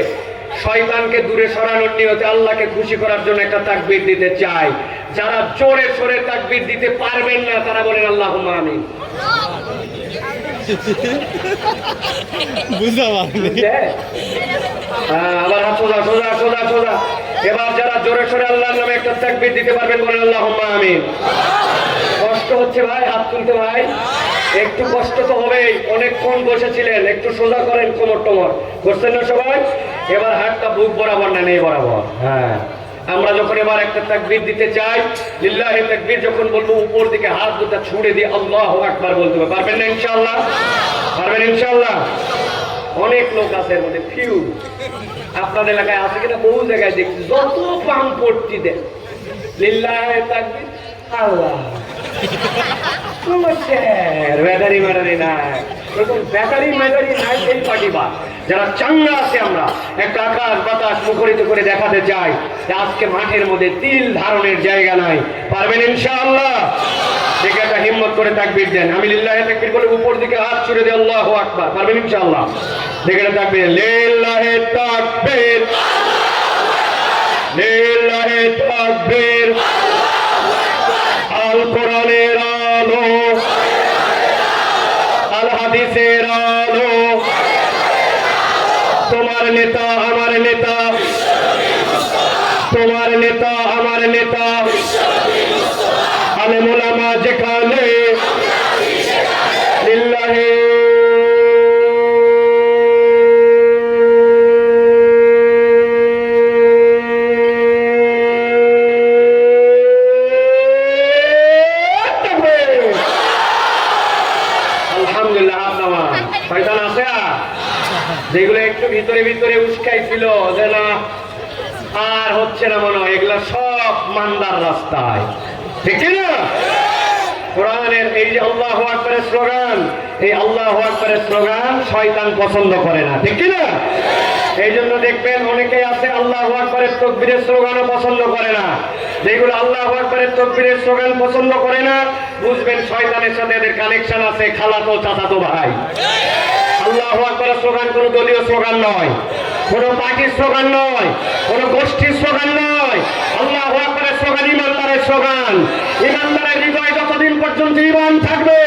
শয়তানকে দূরে সরানোর নিয়তে আল্লাহকে খুশি করার জন্য একটা তাকবীর দিতে চাই। যারা জোরে সোরে তাকবীর দিতে পারবেন না তারা বলেন আল্লাহুম্মা আমিন। আবার হাত সোজা সোজা সোজা সোজা। এবার যারা জোরে সোরে আল্লাহর নামে একটা তাকবীর দিতে পারবেন বলেন আল্লাহুম্মা আমিন। কষ্ট হচ্ছে ভাই হাত তুলতে, ভাই একটু কষ্ট তো হবেই, অনেকক্ষণ বসেছিলেন, একটু সোজা করেন কোমর টমর। করছেন না সবাই? এবার হাতটা বুক বরাবর না, নেই বরাবর। হ্যাঁ, আমরা যখন এবার একটা তাকবীর দিতে চাই, লিল্লাহি তাকবীর যখন বলবো, উপর দিকে হাত দুটো ছুড়ে দিয়ে আল্লাহু আকবার বলতে হবে। পারবেন না ইনশাআল্লাহ? পারবেন ইনশাআল্লাহ? অনেক লোক আছে এর মধ্যে, ফিউ। আপনাদের এলাকায় আছে কিনা, বহু জায়গায় দেখছি, যত পাম পড়তি দেন লিল্লাহি তাকবীর, আল্লাহ ব্যাটারি ম্যাটারি নাই, ব্যাটারি ম্যাটারি নাই। এই পার্টিবা যারা চাঙ্গা আছে, আমরা একটা আকাশ বাতাস মুখরিত করে দেখাতে চাই যে আজকে মাঠের মধ্যে তিল ধারণের জায়গা নাই। পারবেন ইনশাআল্লাহ? দেখে একটা হিম্মত করে তাকবীর দেন। আমি লিল্লাহি তাকবীর বলে উপর দিকে হাত ছুড়ে দিয়ে আল্লাহু আকবার। পারবেন ইনশাআল্লাহ? দেখে একটা তাকবীর, লিল্লাহি তাকবীর, লিল্লাহি তাকবীর। আল কোরআনের আলো, আল হাদিসের আলো, তোমার নেতা আমার নেতা, তোমার নেতা আমার নেতা, আলেম ওলামা যেখানে, লিল্লাহি যেগুলো একটু ভিতরে ভিতরে উস্কাইছিল যে না আর হচ্ছে না মনে হয়, এগুলা সব মান্দার রাস্তায়, ঠিক না? কোরআনের এই যে আল্লাহু আকবারের স্লোগান, এই আল্লাহু আকবারের স্লোগান শয়তান পছন্দ করে না, ঠিক না? এই জন্য দেখবেন অনেকেই আছে আল্লাহু আকবারের তাকবীরের স্লোগানও পছন্দ করে না। যেগুলো আল্লাহু আকবারের তাকবীরের স্লোগান পছন্দ করে না, বুঝবেন শয়তানের সাথে এদের কানেকশন আছে, খালাতো চাচাতো ভাই। আল্লাহু আকবারের স্লোগান কোনো দলীয় স্লোগান নয়, কোনো পার্টির স্লোগান নয়, কোনো গোষ্ঠীর স্লোগান নয়। ঈমান। ঈমানদারের হৃদয়ে যতদিন পর্যন্ত ঈমান থাকবে,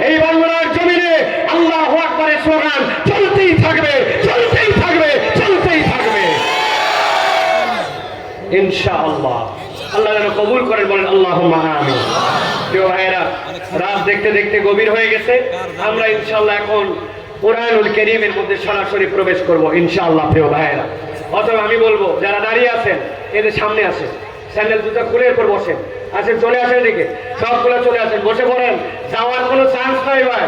এই বাংলার জমিনে আল্লাহু আকবারের স্লোগান চলতেই থাকবে, চলতেই থাকবে, চলতেই থাকবে ইনশাআল্লাহ। আল্লাহ যেন কবুল করেন, বলেন আল্লাহুম্মা আমিন। প্রিয় ভাইয়েরা, রাত দেখতে দেখতে গভীর হয়ে গেছে। আমরা ইনশাআল্লাহ এখন কোরআনুল কারীমের মধ্যে সরাসরি প্রবেশ করব ইনশাআল্লাহ। প্রিয় ভাইয়েরা, অথবা আমি বলবো যারা দাঁড়িয়ে আছেন এদের সামনে আসেন, স্যান্ডেল জুতা খুলে এরপর বসেন, আসেন, চলে আসেন এদিকে, সবগুলো চলে আসেন, বসে পড়েন। যাওয়ার কোনো চান্স নাই ভাই,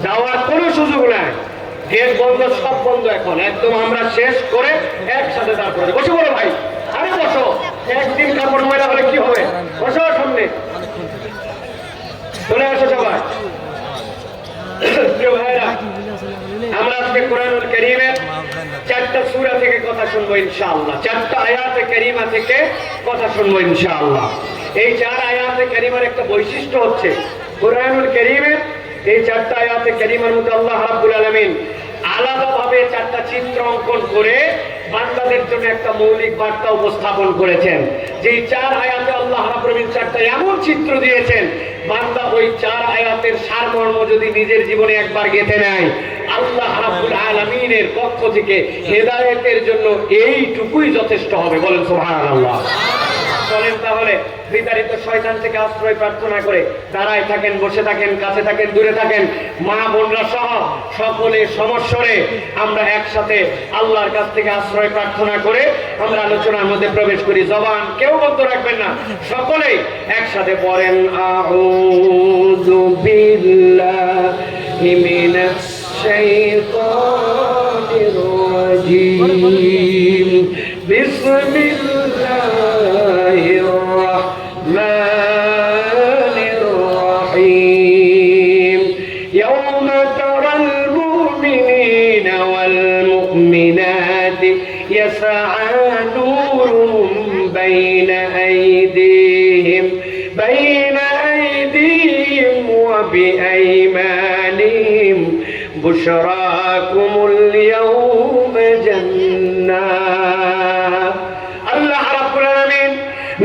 যাওয়ার কোনো সুযোগ নাই, গেট বন্ধ, সব বন্ধ এখন একদম। আমরা শেষ করে একসাথে তারপরে বসে পড়ো ভাই, আরে বসো, একদিন কাপড় ময়লা হলে কি হবে, বসো সামনে, চলে আসো সবাই। প্রিয় ভাইরা, আমরা আজকে কোরআনুল কারীমের 4টা সূরা থেকে কথা শুনবো ইনশাআল্লাহ, 4টা আয়াতে কারীমা থেকে কথা শুনবো ইনশাআল্লাহ। এই 4 আয়াতে কারীমার একটা বৈশিষ্ট্য হচ্ছে, কোরআনুল কারীমের এই 4টা আয়াতে কারীমার মধ্যে আল্লাহ রাব্বুল আলামিন আলাদাভাবে 4টা চিত্র অঙ্কন করে বান্দাদের জন্য একটা মৌলিক বার্তা উপস্থাপন করেছেন। যেই 4 আয়াতে আল্লাহ রাব্বুল আলামিন 4টা এমন চিত্র দিয়েছেন, বান্দা ওই 4 আয়াতের সারমর্ম যদি নিজের জীবনে একবার গেঁথে নেয়, আল্লাহ রাব্বুল আলামিনের পক্ষ থেকে হেদায়েতের জন্য এইটুকুই যথেষ্ট হবে, বলেন সুবহানাল্লাহ। চলেন তাহলে বিতাড়িত শয়তান থেকে আশ্রয় প্রার্থনা করে দাঁড়ায় থাকেন, বসে থাকেন, কাছে থাকেন, দূরে থাকেন, মা বোনরা সহ সকলে সমস্বরে আমরা একসাথে আল্লাহর কাছ থেকে আশ্রয় প্রার্থনা করে আমরা আলোচনার মধ্যে প্রবেশ করি। জবান কেউ বন্ধ রাখবেন না, সকলেই একসাথে পড়েন আউযু বিল্লাহি মিনাশ শাইতানির রাজীম বিসমিল্লাহির রাহমানির রাহিম ইয়াওমা তারাল মুমিনিনা ওয়াল মুমিনাতি ইয়াসআ নূরুহুম বাইনা আইদিহিম ওয়া বিআইমানিহিম বুশরাকুমুল ইয়াওমা জান্নাত। আল্লাহ রাব্বুল আলামিন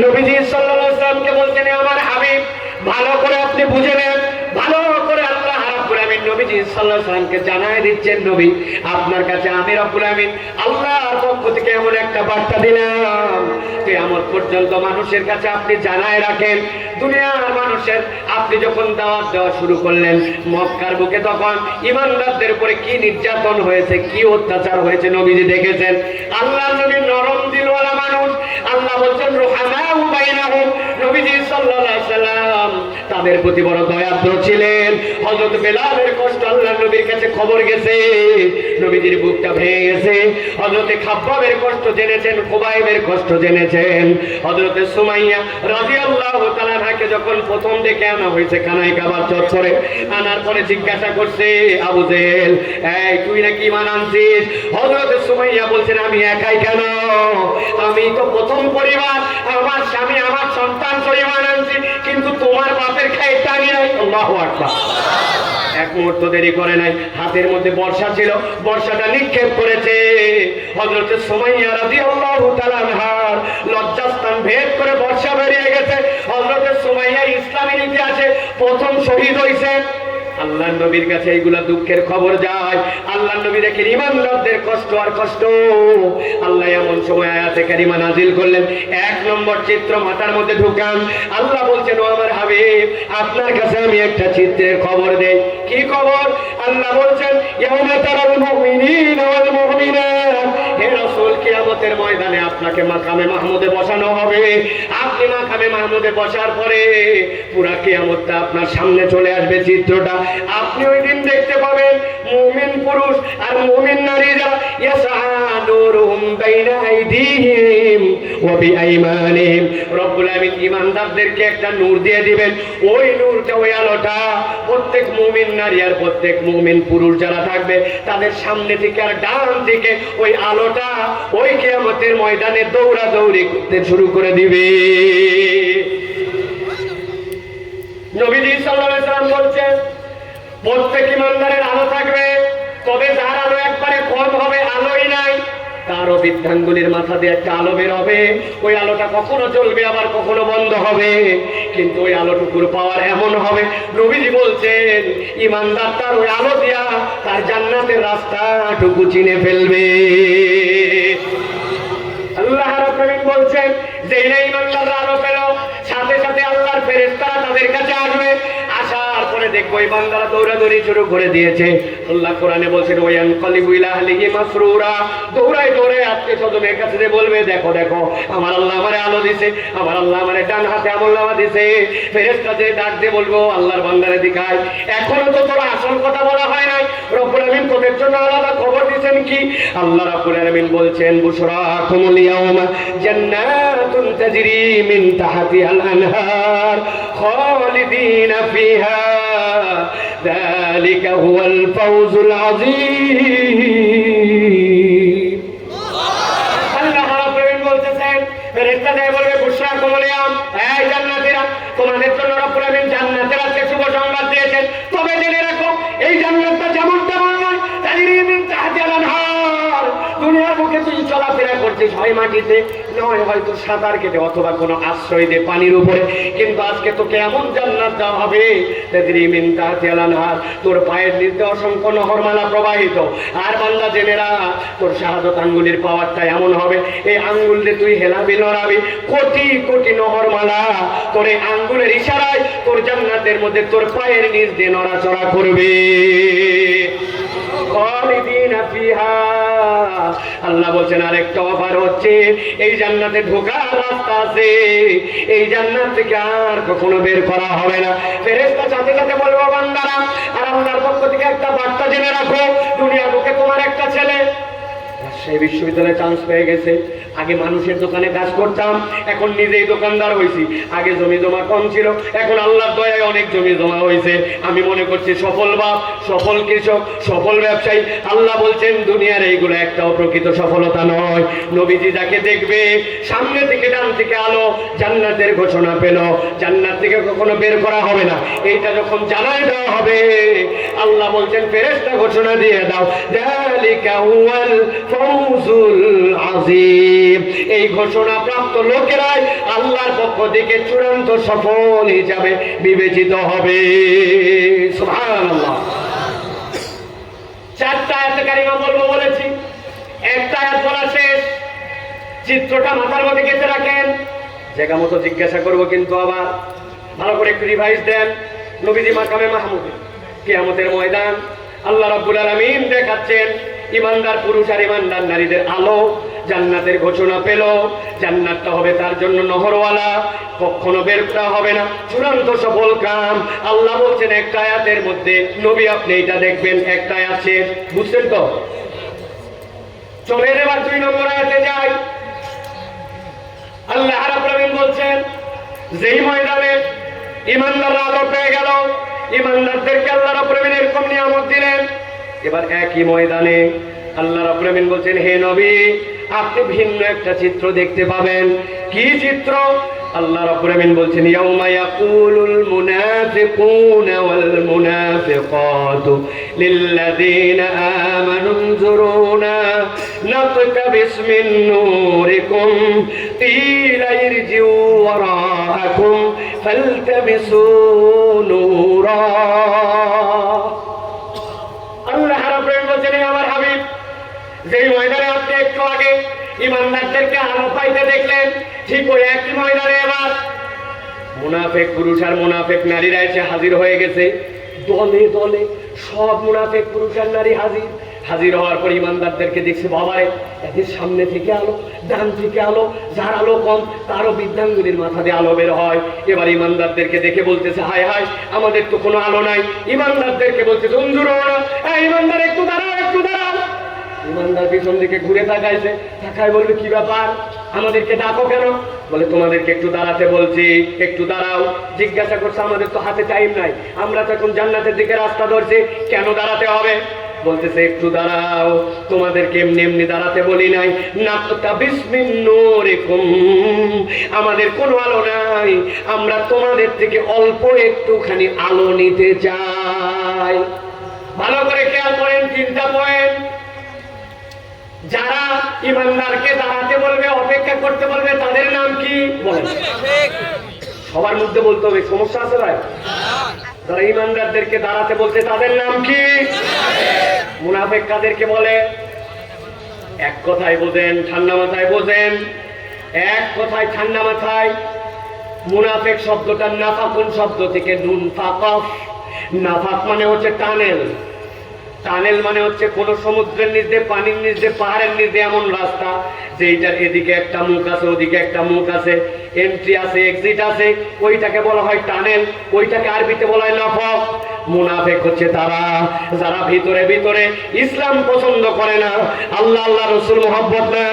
নবীজি সাল্লাল্লাহু আলাইহি ওয়াসাল্লামকে বলছেন, আমার হাবিব ভালো করে আপনি বুঝে নেন, ভালো করে আল্লাহ রাব্বুল আলামিন নবীজি সাল্লাল্লাহু আলাইহি ওয়াসাল্লামকে জানায় দিচ্ছেন, নবী আপনার কাছে আমি রাব্বুল আলামিন আল্লাহর পক্ষ থেকে এমন একটা বার্তা দিলাম, কিয়ামত পর্যন্ত মানুষের কাছে আপনি জানায় রাখেন। দুনিয়ার মানুষের আপনি যখন দাওয়াত দেওয়া শুরু করলেন মক্কার বুকে, তখন ঈমানদারদের উপরে কি নির্যাতন হয়েছে, কি অত্যাচার হয়েছে নবীজি দেখেছেন। আল্লাহর নবী নরম দিলওয়ালা মানুষ, আল্লাহ বলছেন রুহামাউ বাইনাহুম, নবীজি সাল্লাল্লাহু আলাইহি ওয়াসাল্লাম তাদের প্রতি বড় দয়াদ্র ছিলেন। হযরত বেলালের কষ্ট আল্লাহর নবীর কাছে খবর গেছে, নবীজির বুকটা ভেঙে গেছে। হযরত খাব্বাবের কষ্ট জেনেছেন, খুবাইবের কষ্ট জেনেছেন। হযরত সুমাইয়া রাদিয়াল্লাহু তাআলা কে যখন প্রথম ডেকে আনা হয়েছে কানাই কাবার চত্বরে, আনার পরে জিজ্ঞাসা করছে আবু জেহেল, এই তুই নাকি ঈমান আনছিস? হযরত সুমাইয়া বলছেন, আমি একাই কেন, আমি তো প্রথম পরিবার, আমার স্বামী আমার সন্তান তো ঈমান আনছি, কিন্তু তোমার বাপের খাই টানি নাই। আল্লাহু আকবার। এক মুহূর্ত দেরি করে নাই, হাতের মধ্যে বর্ষা ছিল, বর্ষাটা নিক্ষেপ করেছে। হযরত সুমাইয়া রাদিয়াল্লাহু তাআলা আনহার লজ্জাস্থান ভেদ করে বর্ষা বেরিয়ে গেছে। হযরত সুমাইয়া ইসলামের ইতিহাসে প্রথম শহীদ হয়েছে। আল্লাহর নবীর কাছে এইগুলা দুঃখের খবর যায়। আল্লাহর নবী দেখেন ঈমানদারদের কষ্ট আর কষ্ট। আল্লাহ এমন সময় আয়াতে কারিমা নাজিল করলেন, 1 নম্বর চিত্র মাথার মধ্যে ঢুকান। আল্লাহ বলছেন, ও আমার হাবিব আপনার কাছে আমি একটা চিত্রের খবর দেই। কি খবর? আল্লাহ বলছেন, ইয়াউমা তারাল মুমিনিনা ওয়াল মুমিনাত, হে রাসূল কিয়ামতের ময়দানে আপনাকে মাকামে মাহমুদে বসানো হবে। আপনি মাকামে মাহমুদে বসার পরে পুরা কিয়ামতটা আপনার সামনে চলে আসবে। চিত্রটা আপনি ওই দিন দেখতে পাবেন, মুমিন পুরুষ আর মুমিন নারীরা ইয়াসআ নূরুহুম বাইনা আইদিহিম ওয়া বিআইমানিহিম, রব্বুল আলামিন ঈমানদারদেরকে একটা নূর দিয়ে দিবেন। ওই নূরটা, ওই আলোটা প্রত্যেক মুমিন নারী আর প্রত্যেক মুমিন পুরুষ যারা থাকবে তাদের সামনে থেকে আর ডান থেকে ওই আলোটা ওই কিয়ামতের ময়দানে দৌড়াদৌড়ি করতে শুরু করে দিবে। নবীজি সাল্লাল্লাহু আলাইহি ওয়াসাল্লাম বলছেন, প্রত্যেক ঈমানদারের আলো থাকবে, তবে যার আলো একবারে কম হবে, আলোই নাই, তারও বৃদ্ধাঙ্গুলির মাথা দিয়ে একটা আলো বের হবে। ওই আলোটা কখনো জ্বলবে আবার কখনো বন্ধ হবে, কিন্তু ওই আলোটুকুর পাওয়ার এমন হবে, নবীজি বলছেন ইমানদার তার ওই আলো দিয়া তার জান্নাতের রাস্তাটুকু চিনে ফেলবে। আল্লাহ রাব্বুল আলামিন বলছেন যে না ইমানদাররা আলো পেল, সাথে সাথে আল্লাহর ফেরেশতারা তাদের কাছে আসবে। আসার পরে দেখবো এই বান্দারা দৌড়াদৌড়ি শুরু করে দিয়েছে। আল্লাহ কোরআনে বলছেন ওয়ান কলিবু ইলা আহলিহি মাসরুরা, দৌড়ায় দৌড়ায় আত্মীয় স্বজনের কাছে যে বলবে দেখো দেখো আমার আল্লাহ আমারে আলো দিছে, আমার আল্লাহ আমারে ডান হাতে আমলনামা দিছে। ফেরেশতা যে ডাক দিয়ে বলবো আল্লাহর বান্দারে দিখায়, এখনো তো তোরা আসল কথা বলা হয় নাই, রব্বুল আলামিন তোদের জন্য আলাদা খবর দিয়েছেন কি? আল্লাহ রাব্বুল আলামিন বলছেন বুশরাকুমুল ইয়াউমা জান্নাতুন তাজরি মিন তাহতিহাল আনহার খালিদিনা ফিহা যালিকা হুয়াল ফাওজুল আযীম। আল্লাহ রাব্বুল আলামিন বলতেছেন ফেরেশতারা বলবে বুশরাকুমুল ইয়াউম, এই জান্নাতীরা তোমাদের জন্য রব্বুল আলামিন জান্নাতের আজকে শুভ সংবাদ দিয়েছেন। তবে জেনে রাখো এই জান্নাতটা যেমন তেমন নয়, তাজরি মিন তাহতিহাল আনহার। দুনিয়ার বুকে তুই চলাফেরা করছিস হয় মাটিতে, নয় হয়তো সাঁতার কেটে, অথবা কোনো আশ্রয় দিয়ে পানির উপরে, কিন্তু আজকে তোকে এমন জান্নাত দেওয়া হবে তাজরি মিন তাহতিহাল আনহার, তোর পায়ের নিচে অসংখ্য নহরমালা প্রবাহিত। আর বান্দা জেনে রাখ তোর শাহাদাত আঙ্গুলের পাওয়ারটা এমন হবে, এই আঙ্গুল দিয়ে তুই হেলাবি নড়াবি, কোটি কোটি নহরমালা তোর এই আঙ্গুলের ইশারায় তোর জান্নাতের মধ্যে তোর পায়ের নিচ দিয়ে নড়াচড়া করবে। খালিদিনা ফিহা, আল্লাহ বলছেন আরেকটা অফার হচ্ছে, এই জান্নাতে ঢোকার রাস্তা আছে, এই জান্নাত থেকে আর কখনো বের করা হবে না। ফেরেশতা সাথে সাথে বলবো বান্দারা, আর আল্লাহর পক্ষ থেকে একটা বার্তা জেনে রাখো, দুনিয়ার বুকে তোমার একটা ছেলে সেই বিশ্ববিদ্যালয়ে চান্স পেয়ে গেছে। আগে মানুষের দোকানে কাজ করতাম, এখন নিজেই দোকানদার হয়েছি। আগে জমি জমা কম ছিল, এখন আল্লাহর দয়ায় অনেক জমি জমা হয়েছে। আমি মনে করছি সফল বাপ, সফল কৃষক, সফল ব্যবসায়ী। আল্লাহ বলছেন দুনিয়ার এইগুলো একটাও প্রকৃত সফলতা নয়। নবীজি যাকে দেখবে সামনে থেকে ডান থেকে আলো, জান্নাতের ঘোষণা পেল, জান্নাত থেকে কখনো বের করা হবে না, এইটা যখন জানাই দেওয়া হবে আল্লাহ বলছেন ফেরেশতা ঘোষণা দিয়ে দাও, যালিকা হুয়াল ফাওজুল আযীম। এই ঘোষণা প্রাপ্ত লোকেরাই আল্লাহর পক্ষ থেকে চূড়ান্ত সফল হিসাবে বিবেচিত হবে। সুবহানাল্লাহ। চারটা আয়াতে কারিমা বলবো বলেছি, একটা আয়াত বলা শেষ, চিত্রটা মাথার মধ্যে গেঁথে রাখেন। জায়গা মতো জিজ্ঞাসা করবো কিন্তু আবার ভালো করে একটু রিভাইজ দেন। নবীজি মাকামে মাহমুদে কিয়ামতের ময়দান আল্লাহ রাব্বুল আলামিন দেখাচ্ছেন ইমানদার পুরুষ আর ইমানদার নারীদের আলো, জান্নাতের ঘোষণা পেল, জান্নাতটা হবে তার জন্য নহরওয়ালা, কখনো বের করা হবে না, চূড়ান্ত সফল কাম। আল্লাহ বলছেন একটা আয়াতের মধ্যে, নবী আপনি এটা দেখবেন, একটা আয়াত শেষ, বুঝছেন তো? চলেন এবার 2 নম্বর আয়াতে যাই। আল্লাহ রাব্বুল আলামিন বলছেন যেই ময়দানে ইমানদাররা আলো পেয়ে গেল, ইমানদারদেরকে আল্লাহ রাব্বুল আলামিন এরকম নিয়ামত দিলেন। এবার একই ময়দানে আল্লাহ রাব্বুল আলামিন বলছেন হে নবী আপনি ভিন্ন একটা চিত্র দেখতে পাবেন। কি চিত্র? আল্লাহ রাব্বুল আলামিন বলছেন ইয়াউমা ইয়াকুলুল মুনাফিকুনা ওয়াল মুনাফিকাতু লিল্লাযীনা আমানু নজুরুনা নাতকাবিস মিন নূরিকুম কিলা ইরজিউ ওয়ারাআকুম ফালতামিসু নূরা। আল্লাহ রাব্বুল আলামিন বলছেন আমার হাবিব যেই ময়দানে আপনি একটু আগে ইমানদারদেরকে আলো পাইতে দেখলেন, ঠিক ওই একই ময়দানে এবার মুনাফিক পুরুষ আর মুনাফিক নারীরা এসে হাজির হয়ে গেছে। দলে দলে সব মুনাফিক পুরুষ আর নারী হাজির। হাজির হওয়ার পর ইমানদারদেরকে দেখছে বাবারে এদের সামনে থেকে আলো, ডান থেকে আলো, যার আলো কম তারও বৃদ্ধাঙ্গুলির মাথা দিয়ে আলো বের হয়। এবার ইমানদারদেরকে দেখে বলতেছে হায় হায় আমাদের তো কোনো আলো নাই। ইমানদারদেরকে বলতেছে উনজুরু না, ইমানদার একটু দাঁড়াও, একটু দাঁড়াও। ইমানদার পিছন দিকে ঘুরে তাকাইছে, তাকায় বলবে কি ব্যাপার আমাদেরকে ডাকো কেন? বলে তোমাদেরকে একটু দাঁড়াতে বলছি, একটু দাঁড়াও। জিজ্ঞাসা করছে আমাদের তো হাতে টাইম নাই, আমরা তো এখন জান্নাতের দিকে রাস্তা ধরছি, কেন দাঁড়াতে হবে? বলতেছে একটু দাঁড়াও, তোমাদেরকে এমনি এমনি দাঁড়াতে বলি নাই, নাতকাবিস মিন নূরিকুম, আমাদের কোনো আলো নাই, আমরা তোমাদের থেকে অল্প একটুখানি আলো নিতে চাই। ভালো করে খেয়াল করেন, 3টা পয়েন্ট। যারা ইমানদারকে দাঁড়াতে বলবে, অপেক্ষা করতে বলবে, তাদের নাম কি বলেন? সবার মধ্যে বলতে হবে, সমস্যা আছে ভাই? যারা ইমানদারদেরকে দাঁড়াতে বলছে তাদের নাম কি? মুনাফিক কাদেরকে বলে? এক কথায় বোঝেন, ঠান্ডা মাথায় বোঝেন, এক কথায় ঠান্ডা মাথায়। মুনাফিক শব্দটা নাফাকুন শব্দ থেকে নুন ফাকফ। নাফাক মানে হচ্ছে টানেল। টানেল মানে হচ্ছে কোন সমুদ্রের নিচ দিয়ে, পানির নিচ দিয়ে, পাহাড়ের নিচ দিয়ে এমন রাস্তা যে এইটার এদিকে একটা মুখ আছে, ওদিকে একটা মুখ আছে, এন্ট্রি আছে, এক্সিট আছে, ওইটাকে বলা হয় টানেল, ওইটাকে আরবিতে বলা হয় নাফাক। মুনাফিক হচ্ছে তারা যারা ভিতরে ভিতরে ইসলাম পছন্দ করে না, আল্লাহ আল্লাহ রসুল মোহাম্মদ না,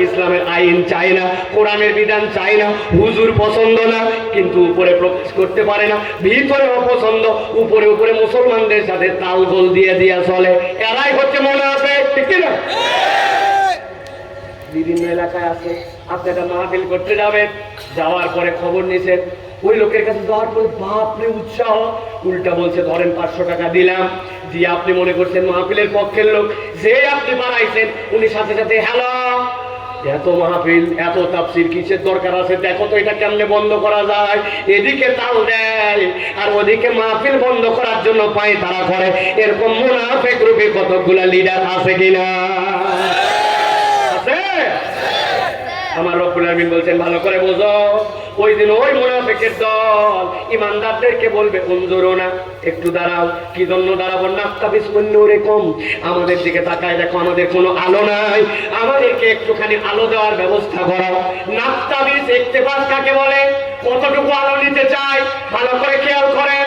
ইসলামের আইন চায় না, কোরআনের বিধান চায় না, হুজুর পছন্দ না, কিন্তু উপরে প্রকাশ করতে পারে না, ভিতরে অপছন্দ, উপরে উপরে মুসলমানদের সাথে তালগোল দিয়ে দিয়া চলে, এরাই হচ্ছে মুনাফিক। ঠিক না? বিভিন্ন এলাকায় আছে, আপনি একটা মাহফিল করতে যাবেন, যাওয়ার পরে খবর নিছেন, ওই লোকের কাছে যাওয়ার পরে বাপরে উৎসাহ, উল্টা বলছে ধরেন 500 টাকা দিলাম, দিয়ে আপনি মনে করছেন মাহফিলের পক্ষের লোক, যে আপনি বাড়াইছেন উনি সাথে সাথে হ্যালো, এত মাহফিল এত তাফসীর কিসের দরকার আছে, দেখো তো এটা কেমনে বন্ধ করা যায়, এদিকে তাল দেয় আর ওদিকে মাহফিল বন্ধ করার জন্য পায় তারা করে। এরকম মুনাফিক রূপে কতগুলা লিডার আছে কিনা? আছে। আমার রব্বুল আলামিন বলছেন ভালো করে বোঝো, ওই দিন ওই মুনাফিকের দল ইমানদারদেরকে বলবে উনজুরুনা, একটু দাঁড়াও। কি জন্য দাঁড়াবো? নাফতাবিস মিন নূরিকুম, আমাদের দিকে তাকায় দেখো, আমাদের কোনো আলো নাই, আমাদেরকে একটুখানি আলো দেওয়ার ব্যবস্থা করো। নাফতাবিস, ইক্তেবাস কাকে বলে? কতটুকু আলো নিতে চাই ভালো করে খেয়াল করেন।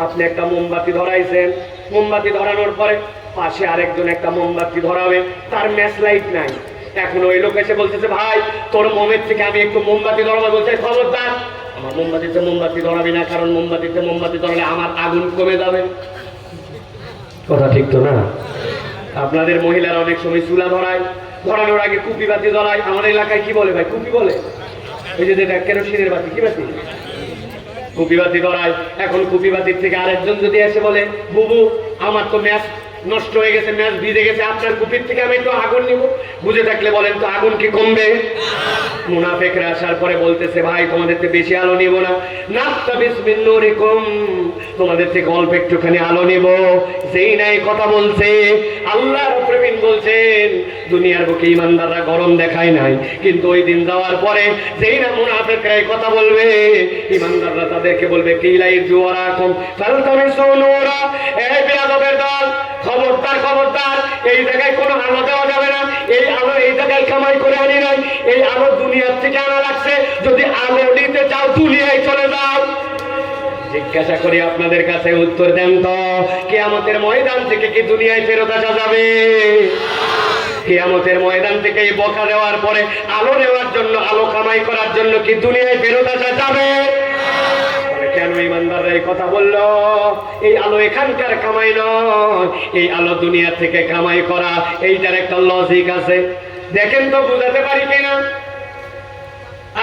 আপনি একটা মোমবাতি ধরাইছেন, মোমবাতি ধরানোর পরে পাশে আরেকজন একটা মোমবাতি ধরাবে, তার ম্যাচ লাইট নাই, এখন ওই লোক এসে বলতেছে ভাই তোর মোমের থেকে আমি একটু মোমবাতি ধরাবো, বলছে খবরদার আমার মোমবাতিতে মোমবাতি ধরাবি না, কারণ মোমবাতিতে মোমবাতি ধরালে আমার আগুন কমে যাবে। কথা ঠিক তো না? আপনাদের মহিলারা অনেক সময় চুলা ধরায়, ধরানোর আগে কুপি বাতি ধরায়, আমাদের এলাকায় কি বলে ভাই? কুপি বলে। এই যে যেটা কেরোসিনের বাতি, কি বাতি? কুপি বাতি ধরায়। এখন কুপি বাতির থেকে আরেকজন যদি এসে বলে বুবু আমার তো ম্যাচ নষ্ট হয়ে গেছে, ম্যাচ ভিজে গেছে, আপনার কুপির থেকে আমি একটু আগুন নিব, বুঝে থাকলে বলেন তো আগুন কি কমবে? মুনাফিকরা আসার পরে বলতেছে ভাই তোমাদের থেকে বেশি আলো নিব না, নাফতাবিস মিন নূরিকুম, তোমাদের থেকে অল্প একটুখানি আলো নিব। যেই নাই কথা বলছে, আল্লাহর প্রবীণ বলছেন দুনিয়ার বুকে ইমানদাররা গরম দেখায় নাই, কিন্তু ওই দিন যাওয়ার পরে যেই না মুনাফিকরা এই কথা বলবে, ইমানদাররা তাদেরকে বলবে কিলাই জুয়ারাকুম ফালতামিসু নূরা, এই বেয়াদবের দল খবরদার খবরদার, এই জায়গায় কোনো আলো দেওয়া যাবে না, এই আলো এই জায়গায় কামাই করে আনি নাই, এই আলো দুনিয়ার থেকে আনা লাগছে, যদি আলো নিতে চাও দুনিয়ায় চলে যাও। জিজ্ঞাসা করি আপনাদের কাছে, উত্তর দেন তো, কিয়ামতের ময়দান থেকে কি দুনিয়ায় ফেরত আসা যাবে? কিয়ামতের ময়দান থেকে এই বকা দেওয়ার পরে আলো নেওয়ার জন্য, আলো কামাই করার জন্য কি দুনিয়ায় ফেরত আসা যাবে? কেন ইমানদাররা এই কথা বললো? এই আলো এখানকার কামাই নয়, এই আলো দুনিয়া থেকে কামাই করা, এইটার একটা লজিক আছে। দেখেন তো বুঝাতে পারি কিনা?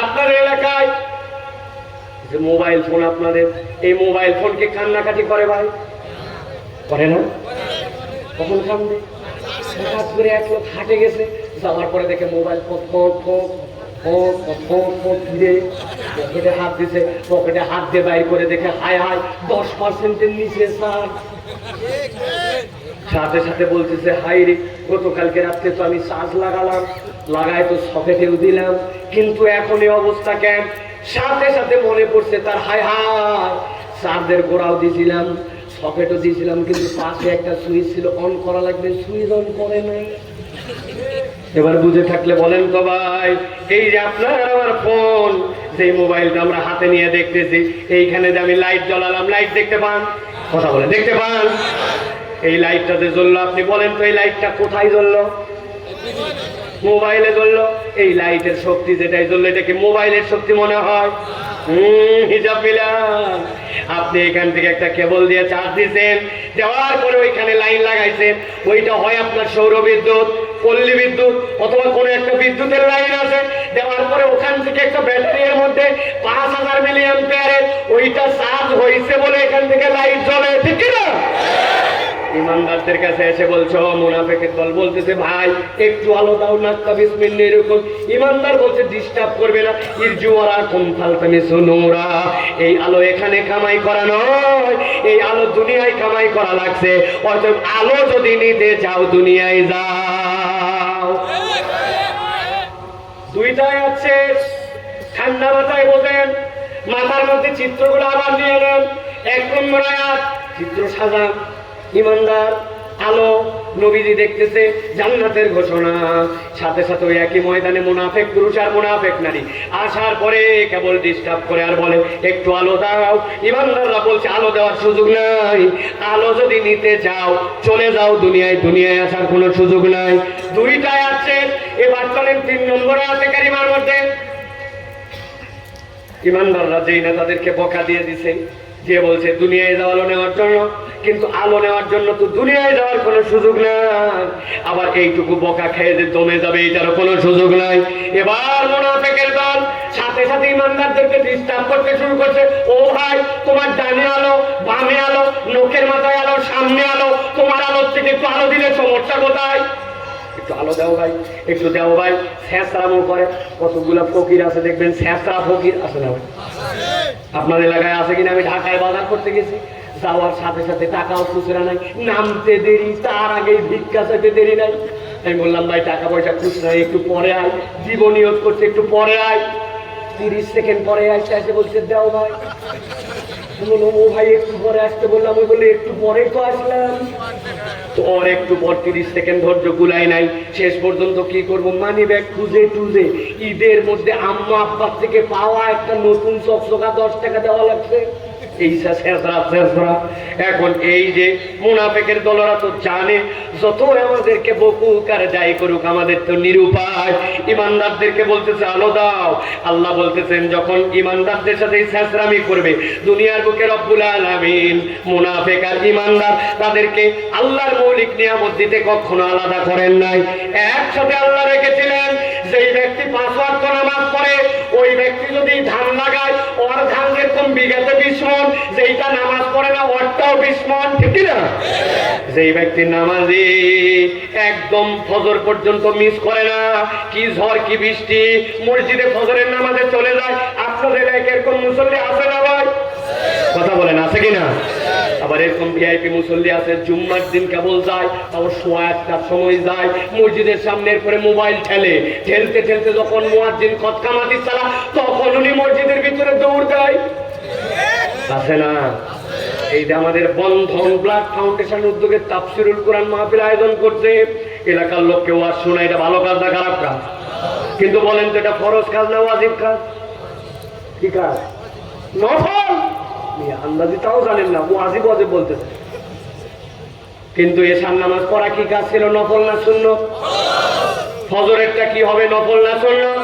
আপনার এলাকায় যে মোবাইল ফোন, আপনাদের এই মোবাইল ফোন কি কান্নাকাটি করে ভাই? করে না? কখন কান্দে? হঠাৎ করে এক লোক হাঁটে গেছে, যাওয়ার পরে দেখে মোবাইল পকেটে হাত দিছে, পকেটে হাত দিয়ে বাইর করে দেখে হায় হায় 10%-এর নিচে স্যার। সাথে সাথে বলতেছে হাই রে, গতকালকে রাত্রে তো আমি চার্জ লাগালাম, লাগায় তো সকেটেও দিলাম, কিন্তু এখন এই অবস্থা কেন? সাথে সাথে মনে পড়ছে তার হায় হায়, চার্জের গোড়াও দিয়েছিলাম, সকেটও দিয়েছিলাম, কিন্তু পাশে একটা সুইচ ছিল, অন করা লাগবে, সুইচ অন করে নাই। এবার বুঝে থাকলে বলেন তো ভাই, এই যে আপনার আমার ফোন, যে মোবাইলটা আমরা হাতে নিয়ে দেখতেছি, এইখানে যে আমি লাইট জ্বালালাম, লাইট দেখতে পান? কথা বলে দেখতে পান? এই লাইটটা যে জ্বললো, আপনি বলেন তো এই লাইটটা কোথায় জ্বললো? মোবাইলে জ্বললো। এই লাইটের শক্তি যেটাই জ্বললো, এটা কি মোবাইলের শক্তি মনে হয়? হিসাব মিলান। আপনি এখান থেকে একটা কেবল দিয়ে চার্জ দিয়েছেন, দেওয়ার পরে ওইখানে লাইন লাগাইছেন, ওইটা হয় আপনার সৌর বিদ্যুৎ, পল্লী বিদ্যুৎ, অথবা কোনো একটা বিদ্যুতের লাইন আছে, দেওয়ার পরে ওখান থেকে একটা ব্যাটারির মধ্যে 5000 মিলিঅ্যাম্পিয়ারের ওইটা চার্জ হয়েছে বলে এখান থেকে লাইট জ্বলে, ঠিক না? ইমানদারদের কাছে এসে বলছো, মুনাফিকের দল বলতেছে ভাই একটু আলো দাও না, বিসমিল্লাহ এরকম। ইমানদার বলছে ডিস্টার্ব করবে না, ইরজু ওয়ারাকুম ফালতামিসু নূরা। এই আলো এখানে কামাই করা নয়, এই আলো দুনিয়ায় কামাই করা লাগছে। অতএব আলো যদি নিতে চাও দুনিয়ায় যাও। দুইটাই আছে, ঠান্ডা মাথায় বোঝেন, মাথার মধ্যে চিত্রগুলো আবার নিয়ে নেন। 1 নম্বর আয়াত, চিত্র সাজান। ইমানদার আলো, নবীজি দেখতেছে জান্নাতের ঘোষণা, সাথে সাথে ওই একই ময়দানে মুনাফিক পুরুষ আর মুনাফিক নারী আসার পরে কেবল ডিস্টার্ব করে আর বলে একটু আলো দাও। ইমানদাররা বলছে আলো দেওয়ার সুযোগ নাই, আলো যদি নিতে চাও চলে যাও দুনিয়ায়, দুনিয়ায় আসার কোনো সুযোগ নাই। দুইটাই আছে। এবার চলেন 3 নম্বরে আছে কারিমার মধ্যে। ইমানদাররা যেই না তাদেরকে বকা দিয়ে দিছে, যে বলছে দুনিয়ায় যাওয়া আলো নেওয়ার জন্য, কিন্তু আলো নেওয়ার জন্য তো দুনিয়ায় যাওয়ার কোনো সুযোগ নাই। আবার এইটুকু বকা খেয়ে যে দমে যাবে এটারও কোনো সুযোগ নাই। এবার মুনাফিকের দল সাথে সাথে ইমানদারদেরকে ডিস্টার্ব করতে শুরু করছে। ও ভাই, তোমার ডানে আলো, বামে আলো, নখের মাথায় আলো, সামনে আলো, তোমার আলোর থেকে একটু আলো দিলে সমস্যা কোথায়? একটু আলো দাও ভাই, একটু দাও ভাই। স্যাঁচড়ামো করে কতগুলা ফকির আছে দেখবেন, স্যাঁচড়া ফকির আছে না ভাই? আপনার এলাকায় আছে কিনা? আমি ঢাকায় বাজার করতে গেছি, যাওয়ার সাথে সাথে টাকাও খুচরা নাই, নামতে দেরি, তার আগেই ভিক্ষা চাইতে দেরি নাই। আমি বললাম ভাই টাকা পয়সা খুচরা একটু পরে আয়, জীবনিয়ত করছে একটু পরে আয়। 30 সেকেন্ড পরে আসতে আসতে বলছে দাও ভাই। ও ভাই একটু পরে আসতে বললাম, ওই বলে একটু পরে তো আসলাম। তো আর একটু পর 30 সেকেন্ড ধৈর্য কুলাই নাই। শেষ পর্যন্ত কি করবো, মানি ব্যাগ খুঁজে টুজে ঈদের মধ্যে আম্মা আব্বার থেকে পাওয়া একটা নতুন চকচকা 10 টাকা দেওয়া লাগছে। এখন এই যে মুনাফিকের দলরা তো জানে যত আমাদেরকে বকুক আর যাই করুক আমাদের তো নিরুপায়। ইমানদারদেরকে বলতেছে আলো দাও। আল্লাহ বলতেছেন যখন ইমানদারদের সাথে ছেঁচড়ামি করবে দুনিয়ার বুকে রব্বুল আলামিন মুনাফিক আর ইমানদার তাদেরকে আল্লাহর মৌলিক নিয়ামত দিতে কখনো আলাদা করেন নাই, একসাথে আল্লাহ রেখেছিলেন। যেই ব্যক্তি 5 ওয়াক্ত নামাজ পড়ে ওই ব্যক্তি যদি ধান লাগায় ওর ধান যেরকম বিঘাতে 20 মণ, যেইটা নামাজ পড়ে না ওরটাও 20 মণ, ঠিক না? যেই ব্যক্তি নামাজি একদম ফজর পর্যন্ত মিস করে না, কি ঝড় কি বৃষ্টি মসজিদে ফজরের নামাজে চলে যায়। আপনাদের এলাকায় এরকম মুসল্লি আছে না ভাই? কথা বলেন আছে কিনা? আবার এরকম ভিআইপি মুসল্লি আছে জুম্মার দিন কেবল যায়, তাও 1:15টার সময় যায় মসজিদের সামনে, পরে মোবাইল ঠেলতে ঠেলতে যখন মুয়াজ্জিন খতকামাতি চালা তখন উনি মসজিদের ভিতরে দৌড় দেয়। আছে না? এইটা আমাদের বন্ধন ব্লাড ফাউন্ডেশন উদ্যোগে তাফসিরুল কোরআন মাহফিল আয়োজন করছে। এলাকার লোককে ওয়াজ শোনা এটা ভালো কাজ না খারাপ কাজ? কিন্তু বলেন তো এটা ফরজ কাজ না ওয়াজিব কাজ? কি কাজ? নফল। আন্দাজি তাও জানেন না, ওয়াজিব ওয়াজিব বলতেছে। কিন্তু এশার নামাজ পড়া কি কাজ ছিল, নফল না সুন্নাত? ফজরেরটা কি হবে, নফল না সুন্নাত?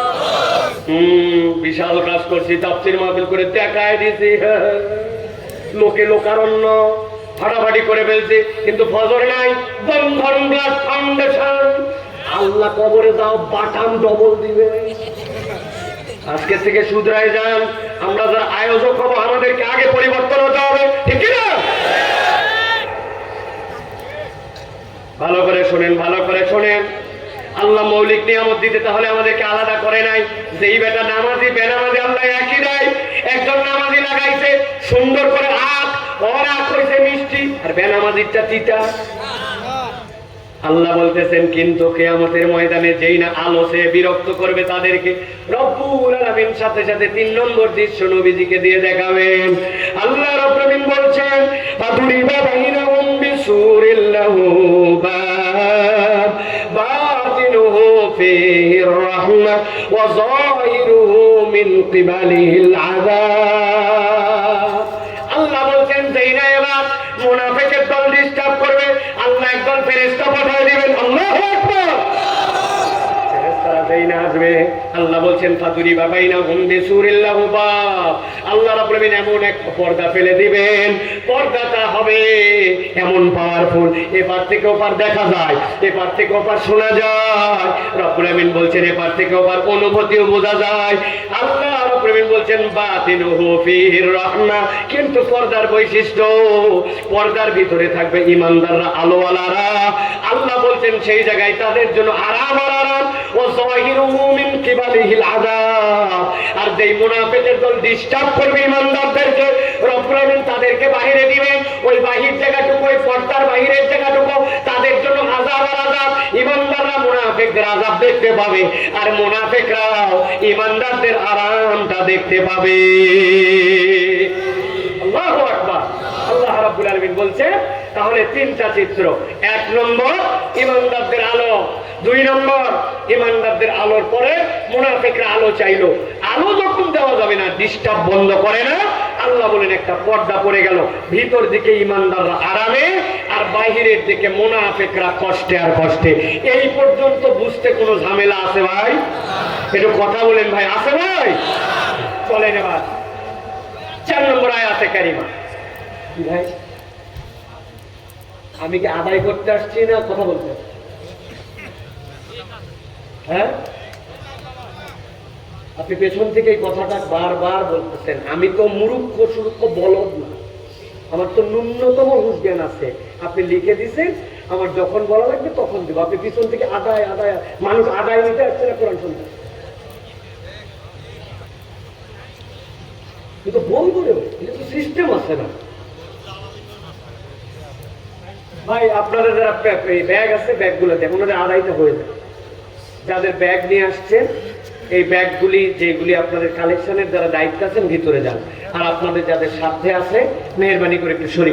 বিশাল কাজ করছি, তাফসীর মাহফিল করে দেখায় দিয়েছি, লোকে লোকারণ্য ফাটাফাটি করে ফেলছে, কিন্তু ফজর নাই। বন্ধন ব্লাড ফাউন্ডেশন, আল্লাহ কবরে যাও বাটাম ডবল দিবে। আজকে থেকে শুধরাই যান। আমরা যারা আয়োজক হবো আমাদেরকে আগে পরিবর্তন হতে হবে, ঠিক না? ভালো করে শোনেন, ভালো করে শোনেন। আল্লাহ মৌলিক নিয়ামত দিতে তাহলে আমাদেরকে আলাদা করে নাই। যেই বেটা নামাজি বেনামাজি আল্লাহ একই দেয়। একজন নামাজি লাগাইছে সুন্দর করে আখ, ওর আখ হয়েছে মিষ্টি, আর বেনামাজিরটা তিতা। আল্লাহ বলতেছেন কিন্তু কিয়ামতের ময়দানে যেই না আলো সে বিরক্ত করবে তাদেরকে রব্বুল আলামিন সাথে সাথে 3 নম্বর দৃশ্য নবীজিকে দিয়ে দেখাবেন। আল্লাহ রাব্বুল আলামিন বলছেন ফাদুরিবা বাইনাহুম বিসুরিল্লাহু বাব বাতিনুহু ফিহির রাহমা ওয়া যাহিরুহু মিন কিবালিহিল আযাব। আল্লাহ বলছেন যেই না এবার মুনাফিকের দল ডিস্টার্ব করবে আল্লাহ একদল ফেরেশতা পাঠিয়ে দিবেন। আল্লাহু আকবার। ফেরেশতারা যেই না আসবে। আল্লাহ বলছেন ফাতুরি বাবাইনা হুম বিসুরিল্লাহু বাব, আল্লাহ রাব্বুল আলামিন এমন এক পর্দা ফেলে দিবেন, পর্দাটা হবে এমন পাওয়ারফুল, এপার থেকে ওপার দেখা যায়, এপার থেকে ওপার শোনা যায়। রাব্বুল আলামিন বলছেন এপার থেকে ওপার অনুভূতিও বোঝা যায়। আল্লাহ রাব্বুল আলামিন বলছেন বাতিনুহু ফিহির রাহমা, কিন্তু পর্দার বৈশিষ্ট্য, পর্দার ভিতরে থাকবে ঈমানদাররা, আলোওয়ালারা। আল্লাহ বলছেন সেই জায়গায় তাদের জন্য আরাম আর আরাম, ও যাহিরুহু মিন কিবালিহিল আযাব। আর যেই মুনাফিকের দল ডিস্টার্ব করবে ঈমানদারদেরকে, রব্বুল আলামিন তাদেরকে বাহিরে দিবেন। ওই বাহির জায়গাটুকু, ওই পর্দার বাহিরের জায়গাটুকু তাদের জন্য আযাব আর আযাব। ঈমানদাররা মুনাফিকদের আযাব দেখতে পাবে, আর মুনাফিকরাও ঈমানদারদের আরামটা দেখতে পাবে। আল্লাহু আকবার। আল্লাহ রাব্বুল আলামিন বলছে তাহলে তিনটা চিত্র। এক নম্বর ঈমানদারদের আলো, দুই নম্বর ঈমানদারদের আলোর পরে মুনাফিকরা আলো চাইলো। আলো যখন দেওয়া যাবে না, ডিস্টার্ব বন্ধ করে না, আল্লাহ বলেন একটা পর্দা পড়ে গেল। ভিতর দিকে ঈমানদাররা আরামে, আর বাহিরের দিকে মুনাফিকরা কষ্টে আর কষ্টে। এই পর্যন্ত বুঝতে কোনো ঝামেলা আছে ভাই? একটু কথা বলেন ভাই, আছে ভাই? চলেন এবার 4 নম্বর আয়াতে কারিমা। ভাই আমি কি আদায় করতে আসছি না কথা বলতে? হ্যাঁ, আপনি পেছন থেকে এই কথাটা বারবার বলতেছেন। আমি তো মূর্খ সুরুক্ষ বলদ না, আমার তো ন্যূনতম হুঁশ জ্ঞান আছে। আপনি লিখে দিছেন, আমার যখন বলা লাগবে তখন দেবো। আপনি পিছন থেকে আদায় আদায়, মানুষ আদায় নিতে আসছে না কোরআন শুনতে, কিন্তু বলবো এটা তো সিস্টেম আছে না ভাই। আপনাদের যারা ব্যাগ আছে, ব্যাগগুলো দেখুন, ওদের আদায়টা হয়ে যায়। যাদের ব্যাগ নিয়ে আসছেন, এই ব্যাগগুলি যেগুলি আপনাদের কালেকশনের যারা দায়িত্ব আছেন ভিতরে যান। আর আপনাদের যাদের সাথে আছে, মেহরবানি করে একটু শরীক